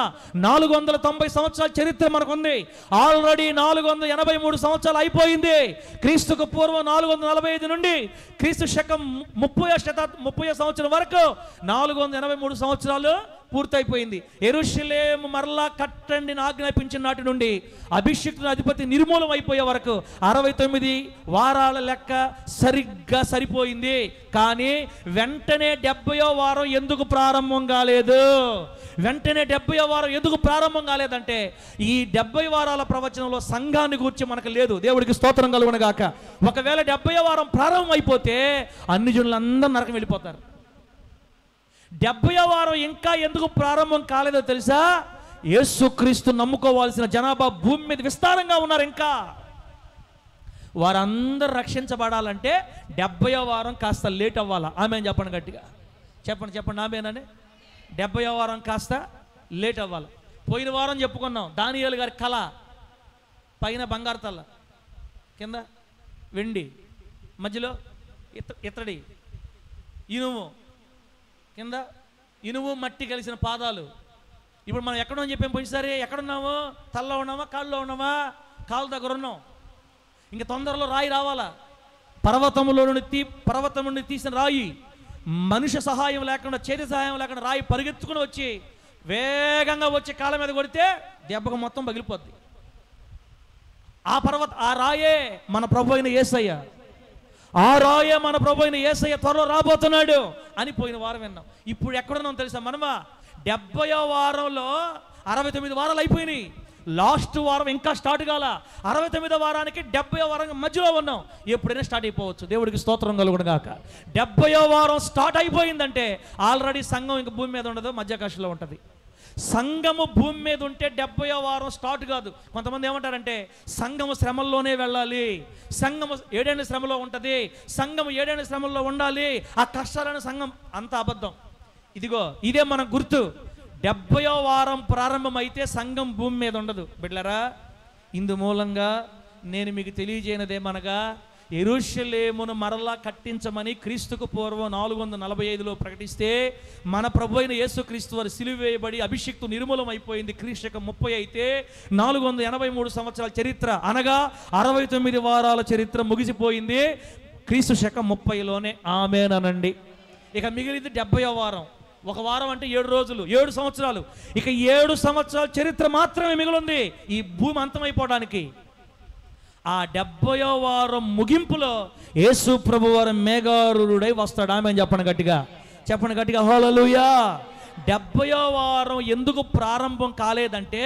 490 సంవత్సరాల చరిత్ర మనకుంది. ఆల్రెడీ 483 సంవత్సరాలు అయిపోయింది. క్రీస్తుకు పూర్వం 445 నుండి క్రీస్తు శకం 30వ సంవత్సరం వరకు 483 సంవత్సరాలు పూర్తయిపోయింది. యెరూషలేము మరలా కట్టండి ఆజ్ఞాపించిన నాటి నుండి అభిషిక్తుని అధిపతి నిర్మూలం అయిపోయే వరకు 69 వారాల లెక్క సరిగ్గా సరిపోయింది. కానీ వెంటనే 70వ వారం ఎందుకు ప్రారంభం కాలేదు? వెంటనే 70వ వారం ఎందుకు ప్రారంభం కాలేదంటే ఈ 70 వారాల ప్రవచనంలో సంఘాన్ని గురించి మనకు లేదు. దేవుడికి స్తోత్రం కలుగును గాక. ఒకవేళ 70వ వారం ప్రారంభం అయిపోతే అన్ని జనులందరూ నరకం వెళ్ళిపోతారు. 70వ వారం ఇంకా ఎందుకు ప్రారంభం కాలేదో తెలుసా? యేసుక్రీస్తు నమ్ముకోవాల్సిన జనాభా భూమి మీద విస్తారంగా ఉన్నారు. ఇంకా వారందరూ రక్షించబడాలంటే 70వ వారం కాస్త లేట్ అవ్వాలా. ఆమెన్ చెప్పండి గట్టిగా. చెప్పండి ఆమెనని. 70వ వారం కాస్త లేట్ అవ్వాలి. పోయిన వారం చెప్పుకున్నాం దానియేలు గారి కళ. పైన బంగారు తల్ల, కింద వెండి, మధ్యలో ఇత్తడి, ఇనుము, కింద ఇనుము మట్టి కలిసిన పాదాలు. ఇప్పుడు మనం ఎక్కడో చెప్పాం పోయినసారి. ఎక్కడున్నాము? తల్లో ఉన్నామా, కాళ్ళలో ఉన్నామా? కాళ్ళ దగ్గర ఉన్నాం. ఇంక తొందరలో రాయి రావాలా. పర్వతం నుండి తీసిన రాయి మనుష్య సహాయం లేకుండా, చేతి సహాయం లేకుండా రాయి పరిగెత్తుకుని వచ్చి వేగంగా వచ్చి కాళ్ళ మీద కొడితే దెబ్బకు మొత్తం పగిలిపోద్ది. ఆ రాయే మన ప్రభు అయిన యేసయ్య. ఆ రాయే మన ప్రభు అయిన యేసయ్య త్వరలో రాబోతున్నాడు అని పోయిన వారం విన్నాం. ఇప్పుడు ఎక్కడున్నాం తెలుసా? మనమా 70వ వారంలో 69 వారాలు అయిపోయినాయి. లాస్ట్ వారం ఇంకా స్టార్ట్ కాల. 69వ వారానికి 70వ వారం మధ్యలో ఉన్నాం. ఎప్పుడైనా స్టార్ట్ అయిపోవచ్చు. దేవుడికి స్తోత్రం కలుగును గాక. 70వ వారం స్టార్ట్ అయిపోయిందంటే ఆల్రెడీ సంఘం ఇంక భూమి మీద ఉండదు, మధ్యాకాశంలో ఉంటుంది. సంఘము భూమి మీద ఉంటే 70వ వారం స్టార్ట్ కాదు. కొంతమంది ఏమంటారంటే సంఘము శ్రమల్లోనే వెళ్ళాలి, సంఘము 7 ఏళ్ల శ్రమలో ఉంటుంది, సంఘము 7 ఏళ్ల శ్రమల్లో ఉండాలి, ఆ కష్టాలను సంఘం. అంత అబద్ధం. ఇదిగో ఇదే మన గుర్తు. 70వ వారం ప్రారంభం అయితే సంఘం భూమి మీద ఉండదు. బిడ్డలారా, ఇందు మూలంగా నేను మీకు తెలియజేయనదేమనగా యెరూషలేమును మరలా కట్టించమని క్రీస్తుకు పూర్వం 445లో ప్రకటిస్తే మన ప్రభు అయిన యేసుక్రీస్తు వారు సిలువ వేయబడి అభిషిక్తు నిర్మూలం అయిపోయింది. క్రీస్తు శకం 30 అయితే 483 సంవత్సరాల చరిత్ర అనగా 69 వారాల చరిత్ర ముగిసిపోయింది క్రీస్తు శకం 30లోనే. ఆమేనండి. ఇక మిగిలింది 70వ వారం. ఒక వారం అంటే 7 రోజులు, 7 సంవత్సరాలు. ఇక 7 సంవత్సరాల చరిత్ర మాత్రమే మిగిలింది ఈ భూమి అంతమైపోవడానికి. ఆ 70వ వారం ముగింపులో యేసు ప్రభు వారు మేఘారూఢుడై వస్తాడు. ఆమేన్ చెప్పండి గట్టిగా హల్లెలూయా. 70వ వారం ఎందుకు ప్రారంభం కాలేదంటే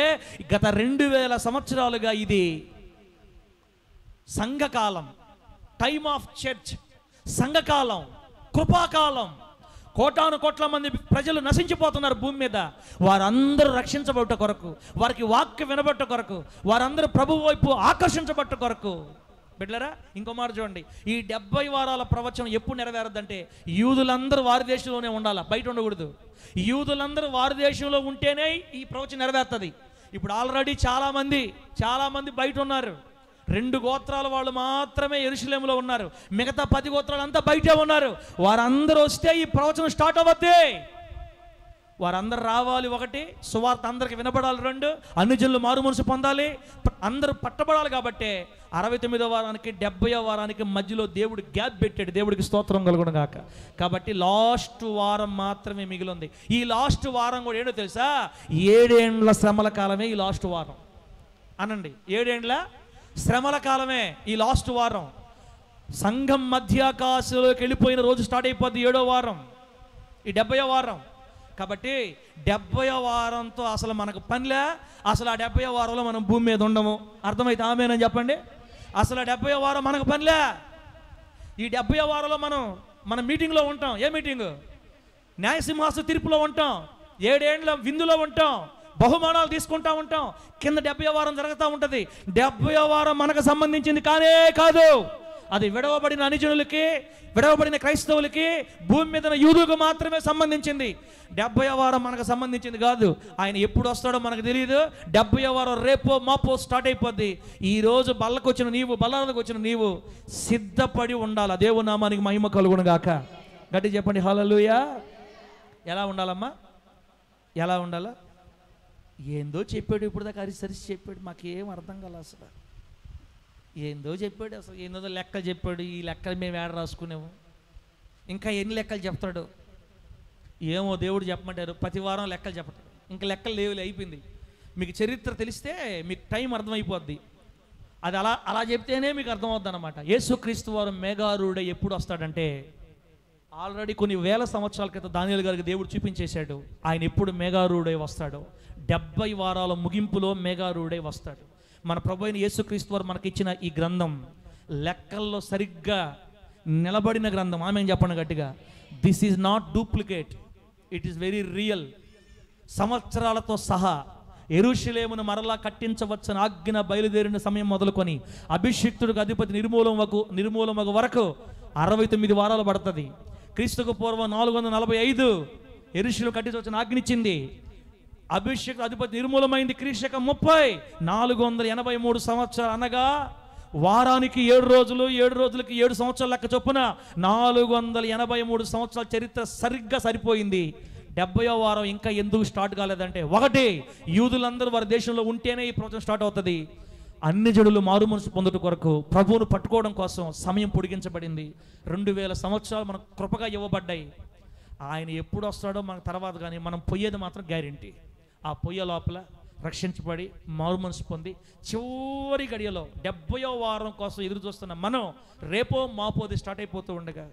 గత 2000 సంవత్సరాలుగా ఇది సంఘకాలం, టైమ్ ఆఫ్ చర్చ్, సంఘకాలం, కృపాకాలం. కోటాను కోట్ల మంది ప్రజలు నశించిపోతున్నారు భూమి మీద. వారందరూ రక్షించబట్ట కొరకు, వారికి వాక్యం వినబట్ట కొరకు, వారందరూ ప్రభు వైపు ఆకర్షించబట్ట కొరకు బిడ్డలారా, ఇంకో మాట చూడండి, ఈ 70 వారాల ప్రవచనం ఎప్పుడు నెరవేరద్దంటే యూదులందరూ వారి దేశంలోనే ఉండాలి, బయట ఉండకూడదు. యూదులందరూ వారి దేశంలో ఉంటేనే ఈ ప్రవచనం నెరవేరుతుంది. ఇప్పుడు ఆల్రెడీ చాలామంది బయట ఉన్నారు. 2 గోత్రాల వాళ్ళు మాత్రమే యెరూషలేములో ఉన్నారు, మిగతా 10 గోత్రాలు అంతా బయటే ఉన్నారు. వారందరూ వస్తే ఈ ప్రవచనం స్టార్ట్ అవ్వద్ది. వారందరూ రావాలి, 1 సువార్త అందరికి వినపడాలి, 2 అన్ని జనులు మారు మనసు పొందాలి, అందరూ పట్టబడాలి. కాబట్టి 69వ వారానికి 70వ వారానికి మధ్యలో దేవుడు గ్యాప్ పెట్టాడు. దేవుడికి స్తోత్రం కలుగును గాక. కాబట్టి లాస్ట్ వారం మాత్రమే మిగిలింది. ఈ లాస్ట్ వారం కూడా ఏంటో తెలుసా? 7 ఏండ్ల శ్రమల కాలమే ఈ లాస్ట్ వారం. అనండి, 7 ఏండ్ల శ్రమల కాలమే ఈ లాస్ట్ వారం. సంఘం మధ్యాకాశంలోకి వెళ్ళిపోయిన రోజు స్టార్ట్ అయిపోద్ది 7వ వారం, ఈ 70వ వారం. కాబట్టి 70వ వారంతో అసలు మనకు పనిలే. అసలు ఆ 70వ వారంలో మనం భూమి మీద ఉండము. అర్థమైతే ఆమేనని చెప్పండి. అసలు ఆ 70వ వారం మనకు పనిలే. ఈ 70వ వారంలో మన మీటింగ్లో ఉంటాం. ఏ మీటింగు? న్యాయసింహాసన తీర్పులో ఉంటాం, 7 ఏండ్ల విందులో ఉంటాం, బహుమానాలు తీసుకుంటా ఉంటాం. కింద 70వ వారం జరుగుతూ ఉంటుంది. 70వ వారం మనకు సంబంధించింది కానే కాదు. అది విడవబడిన అనుజనులకి, విడవబడిన క్రైస్తవులకి, భూమి మీద యూదులకు మాత్రమే సంబంధించింది. 70వ వారం మనకు సంబంధించింది కాదు. ఆయన ఎప్పుడు వస్తాడో మనకు తెలియదు. 70వ వారం రేపో మాపో స్టార్ట్ అయిపోద్ది. ఈరోజు బల్లకు వచ్చిన నీవు సిద్ధపడి ఉండాలి. దేవుని నామానికి మహిమ కలుగును గాక. గట్టి చెప్పండి హల్లెలూయా. ఎలా ఉండాలమ్మా? ఎలా ఉండాలా? ఏందో చెప్పాడు ఇప్పుడు దాకా, సరిసి చెప్పాడు, మాకేం అర్థం కాలే. అసలు ఏందో చెప్పాడు, అసలు ఏందో లెక్కలు చెప్పాడు. ఈ లెక్కలు మేము ఏడ రాసుకునేము, ఇంకా ఎన్ని లెక్కలు చెప్తాడు ఏమో. దేవుడు చెప్పమంటారు, ప్రతి వారం లెక్కలు చెప్పతాడు. ఇంకా లెక్కలు లేవులే, అయిపోయింది. మీకు చరిత్ర తెలిస్తే మీకు టైం అర్థమైపోద్ది. అది అలా చెప్తేనే మీకు అర్థమవుద్ది అన్నమాట. యేసుక్రీస్తు వారు మేఘారూఢ ఎప్పుడు వస్తాడంటే ఆల్రెడీ కొన్ని వేల సంవత్సరాల క్రితం దానియేలు గారికి దేవుడు చూపించేశాడు. ఆయన ఎప్పుడు మేఘారూఢై వస్తాడు? 70 వారాల ముగింపులో మేఘారూఢై వస్తాడు. మన ప్రభు అయిన యేసుక్రీస్తు వారు మనకి ఇచ్చిన ఈ గ్రంథం లెక్కల్లో సరిగ్గా నిలబడిన గ్రంథం. ఆమేన్ చెప్పండి గట్టిగా. This is not duplicate, it is very real. సంవత్సరాలతో సహా యెరూషలేమును మరలా కట్టించవచ్చని ఆజ్ఞ బయలుదేరిన సమయం మొదలుకొని అభిషిక్తుడికి అధిపతి నిర్మూలమగు వరకు 69 వారాలు పడుతుంది. క్రీస్తుకు పూర్వం 445 యెరూషలేము కట్టించవచ్చని ఆజ్ఞించింది. అభిషేక అధిపతి నిర్మూలమైంది క్రీస్తు 30, 483 సంవత్సరాలు. అనగా వారానికి 7 రోజులు, 7 రోజులకి 7 సంవత్సరాల లెక్క చొప్పున 483 సంవత్సరాల చరిత్ర సరిగ్గా సరిపోయింది. 70వ వారం ఇంకా ఎందుకు స్టార్ట్ కాలేదంటే, 1 యూదులందరూ వారి దేశంలో ఉంటేనే ఈ ప్రవచనం స్టార్ట్ అవుతుంది. అన్ని జనులు మారు మనసు పొందుట కొరకు ప్రభువును పట్టుకోవడం కోసం సమయం పొడిగించబడింది. 2000 సంవత్సరాలు మనకు కృపగా ఇవ్వబడ్డాయి. ఆయన ఎప్పుడు వస్తాడో మనకు తర్వాత, కానీ మనం పోయేది మాత్రం గ్యారెంటీ. ఆ పొయ్య లోపల రక్షించబడి మారు మనసు పొంది చివరి గడియలో 70వ వారం కోసం ఎదురు చూస్తున్న మనం రేపో మాపోది స్టార్ట్ అయిపోతూ ఉండగా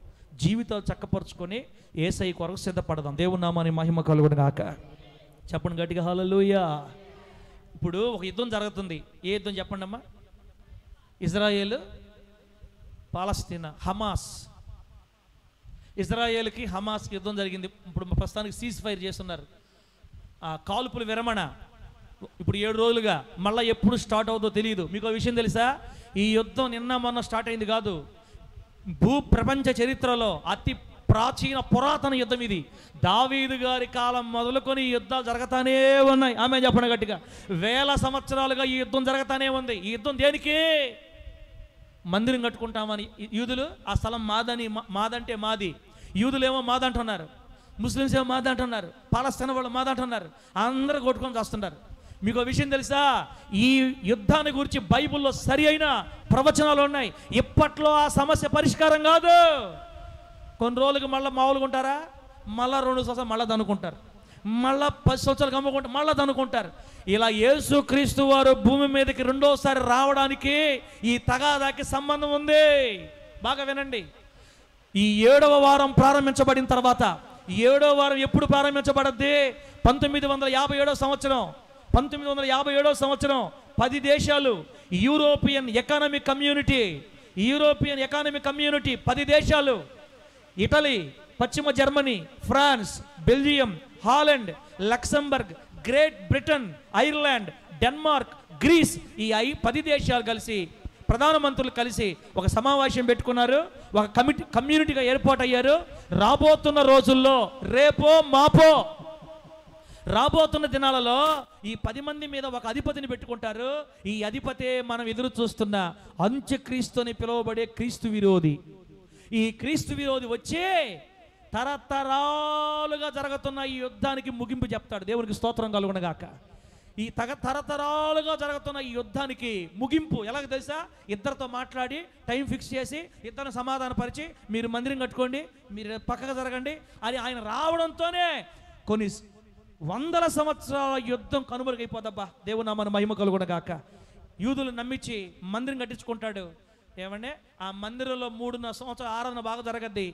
జీవితాలు చక్కపరుచుకొని యేసయ్య కొరకు సిద్ధపడదాం. దేవుని నామానికి మహిమ కలుగును గాక. చెప్పండి గట్టిగా హల్లెలూయా. ఇప్పుడు ఒక యుద్ధం జరుగుతుంది. ఏ యుద్ధం చెప్పండి అమ్మా? ఇజ్రాయేల్ పాలస్తీనా, హమాస్. ఇజ్రాయేల్కి హమాస్కి యుద్ధం జరిగింది. ఇప్పుడు ప్రస్తుతానికి సీజ్ ఫైర్ చేస్తున్నారు, కాల్పులు విరమణ. ఇప్పుడు 7 రోజులుగా. మళ్ళీ ఎప్పుడు స్టార్ట్ అవుతుందో తెలియదు. మీకు విషయం తెలుసా? ఈ యుద్ధం నిన్న మొన్న స్టార్ట్ అయింది కాదు. ప్రపంచ చరిత్రలో అతి ప్రాచీన పురాతన యుద్ధం ఇది. దావీదు గారి కాలం మొదలుకొని ఈ యుద్ధాలు జరుగుతానే ఉన్నాయి. ఆమె చెప్పండి గట్టిగా. 1000 సంవత్సరాలుగా ఈ యుద్ధం జరుగుతానే ఉంది. ఈ యుద్ధం దేనికి? మందిరం కట్టుకుంటామని యూదులు, ఆ స్థలం మాదంటే మాది. యూదులేమో మాదంటున్నారు, ముస్లిమ్స్ ఏమో మాదంటున్నారు, పాలస్తీనా వాళ్ళు మాదంటున్నారు. అందరూ కొట్టుకొని వస్తున్నారు. మీకు విషయం తెలుసా? ఈ యుద్ధాన్ని గురించి బైబిల్లో సరి అయిన ప్రవచనాలు ఉన్నాయి. ఇప్పట్లో ఆ సమస్య పరిష్కారం కాదు. కొన్ని రోజులకి మళ్ళీ మామూలుగా ఉంటారా, మళ్ళీ 2 సంవత్సరాలు మళ్ళీ దనుకుంటారు, మళ్ళీ 10 సంవత్సరాలు కమ్ముకుంటారు, మళ్ళీ దనుకుంటారు. ఇలా యేసుక్రీస్తు వారు భూమి మీదకి రెండోసారి రావడానికి ఈ తగాదాకి సంబంధం ఉంది. బాగా వినండి. ఈ 7వ వారం ప్రారంభించబడిన తర్వాత, 7వ వారం ఎప్పుడు ప్రారంభించబడద్ది? 1957 సంవత్సరం. 1957 సంవత్సరం 10 దేశాలు యూరోపియన్ ఎకానమిక్ కమ్యూనిటీ 10 దేశాలు, ఇటలీ, పశ్చిమ Germany, France, Belgium, Holland, Luxembourg, Great Britain, Ireland, Denmark, Greece, ఈ 10 దేశాలు కలిసి ప్రధానమంత్రులు కలిసి ఒక సమావేశం పెట్టుకున్నారు, ఒక కమ్యూనిటీగా ఏర్పాటయ్యారు. రాబోతున్న రోజుల్లో రేపో మాపో రాబోతున్న దినాలలో ఈ 10 మంది మీద ఒక అధిపతిని పెట్టుకుంటారు. ఈ అధిపతే మనం ఎదురు చూస్తున్న అంత్యక్రీస్తు అని పిలువబడే క్రీస్తు విరోధి. ఈ క్రీస్తు విరోధి వచ్చి తరతరాలుగా జరుగుతున్న ఈ యుద్ధానికి ముగింపు చెప్తాడు. దేవునికి స్తోత్రం కలుగునగాక. ఈ తరతరాలుగా జరుగుతున్న ఈ యుద్ధానికి ముగింపు ఎలాగ తెలుసా? ఇద్దరితో మాట్లాడి టైం ఫిక్స్ చేసి ఇద్దరిని సమాధానపరిచి మీరు మందిరం కట్టుకోండి, మీరు పక్కకు జరగండి అని ఆయన రావడంతోనే కొన్ని వందల సంవత్సరాల యుద్ధం కనుమరుగైపోదబ్బా. దేవుని నామమున మహిమ కలుగునగాక. యూదులు నమ్మించి మందిరం కట్టించుకుంటాడు. ఏమంటే ఆ మందిరంలో 3.5 సంవత్సరాల ఆరాధన బాగా జరగద్ది.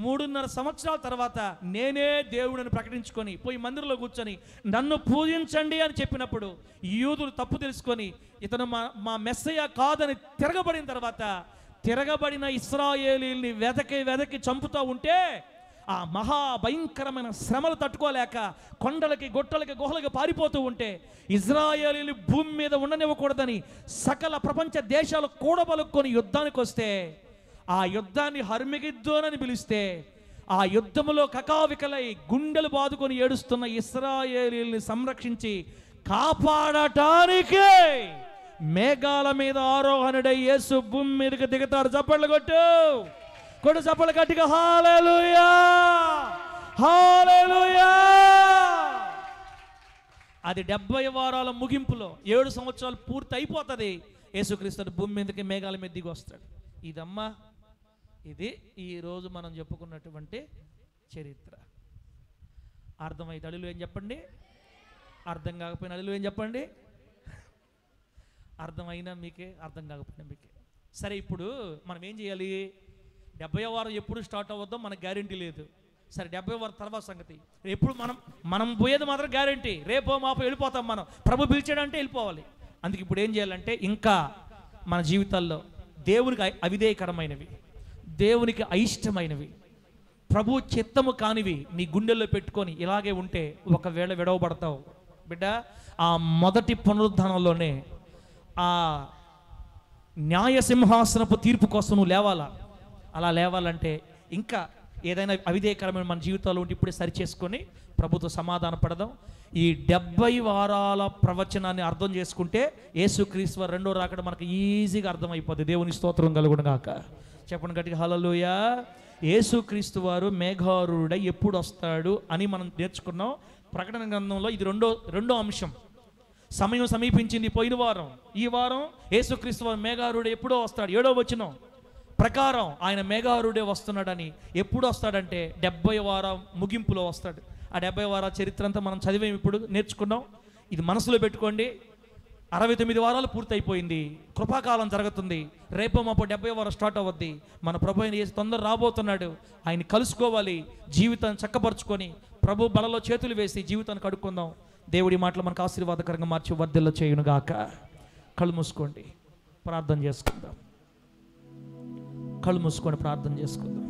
3.5 సంవత్సరాల తర్వాత నేనే దేవుడిని ప్రకటించుకొని పోయి మందిరంలో కూర్చొని నన్ను పూజించండి అని చెప్పినప్పుడు యూదులు తప్పు తెలుసుకొని ఇతను మా మెస్సయ్య కాదని తిరగబడిన తర్వాత తిరగబడిన ఇశ్రాయేలీల్ని వెదకి చంపుతూ ఉంటే ఆ మహా భయంకరమైన శ్రమలు తట్టుకోలేక కొండలకి గొట్టలకి గుహలకి పారిపోతూ ఉంటే ఇజ్రాయేలీలు భూమి మీద ఉండనివ్వకూడదని సకల ప్రపంచ దేశాలు కూడబలుక్కొని యుద్ధానికి వస్తే ఆ యుద్ధాన్ని హర్మిగిద్దోనని పిలిస్తే ఆ యుద్ధములో కకావికలై గుండెలు బాదుకొని ఏడుస్తున్న ఇశ్రాయేలీల్ని సంరక్షించి కాపాడటానికి మేఘాల మీద ఆరోహణుడై యేసు భూమి మీదకి దిగుతాడు. చప్పట్లు కొడు చప్పట్లు గట్టిగా హల్లెలూయా హల్లెలూయా. అది 70 వారాల ముగింపులో 7 సంవత్సరాలు పూర్తి అయిపోతుంది. యేసుక్రీస్తు భూమి మీదకి మేఘాల మీద దిగి వస్తాడు. ఇదమ్మా ఇది ఈరోజు మనం చెప్పుకున్నటువంటి చరిత్ర. అర్థమైతే అడుగులు ఏం చెప్పండి, అర్థం కాకపోయిన అడుగులు ఏం చెప్పండి, అర్థమైనా మీకే, అర్థం కాకపోయినా మీకే. సరే, ఇప్పుడు మనం ఏం చేయాలి? 70వ వారం ఎప్పుడు స్టార్ట్ అవ్వద్దో మనకు గ్యారంటీ లేదు. సరే, 70వ వారం తర్వాత సంగతి. ఎప్పుడు మనం పోయేది మాత్రం గ్యారంటీ. రేపో మాపో వెళ్ళిపోతాం. మనం ప్రభు పిలిచాడంటే వెళ్ళిపోవాలి. అందుకే ఇప్పుడు ఏం చేయాలంటే ఇంకా మన జీవితాల్లో దేవునికి అవిధేయకరమైనవి, దేవునికి అయిష్టమైనవి, ప్రభు చిత్తము కానివి నీ గుండెల్లో పెట్టుకొని ఇలాగే ఉంటే ఒకవేళ విడవబడతావు బిడ్డ. ఆ మొదటి పునరుద్ధానంలోనే ఆ న్యాయసింహాసనపు తీర్పు కోసం నువ్వు లేవాలా. అలా లేవాలంటే ఇంకా ఏదైనా అవిధేయకరమైన మన జీవితాల్లో ఉంటే ఇప్పుడే సరి చేసుకొని ప్రభుతో సమాధాన పడదాం. ఈ 70 వారాల ప్రవచనాన్ని అర్థం చేసుకుంటే యేసుక్రీస్తు రెండో రాకడ మనకు ఈజీగా అర్థమైపోద్ది. దేవుని స్తోత్రం కలుగునుగాక. చెప్పండి గట్టిగా హల్లెలూయా. యేసుక్రీస్తు వారు మేఘారూఢుడై ఎప్పుడు వస్తాడు అని మనం నేర్చుకున్నాం. ప్రకటన గ్రంథంలో ఇది రెండో అంశం. సమయం సమీపించింది. పోయిన వారం, ఈ వారం యేసుక్రీస్తు వారు మేఘారూఢుడు ఎప్పుడో వస్తాడు. 7వ వచనం ప్రకారం ఆయన మేఘారూఢుడే వస్తున్నాడని. ఎప్పుడు వస్తాడంటే 70 వారం ముగింపులో వస్తాడు. ఆ 70 వారాల చరిత్ర అంతా మనం చదివేం, ఇప్పుడు నేర్చుకున్నాం. ఇది మనసులో పెట్టుకోండి. 69 వారాలు పూర్తయిపోయింది. కృపాకాలం జరుగుతుంది. రేపో మాపో 70వ వారం స్టార్ట్ అవ్వద్ది. మన ప్రభు అయిన యేసు తొందర రాబోతున్నాడు. ఆయన కలుసుకోవాలి. జీవితాన్ని చక్కపరుచుకొని ప్రభు బలలో చేతులు వేసి జీవితాన్ని కడుక్కుందాం. దేవుడి మాటలు మనకు ఆశీర్వాదకరంగా మార్చి వర్ధిల్ల చేయునుగాక. కళ్ళు మూసుకోండి, ప్రార్థన చేసుకుందాం. కళ్ళు మూసుకొని ప్రార్థన చేసుకుందాం.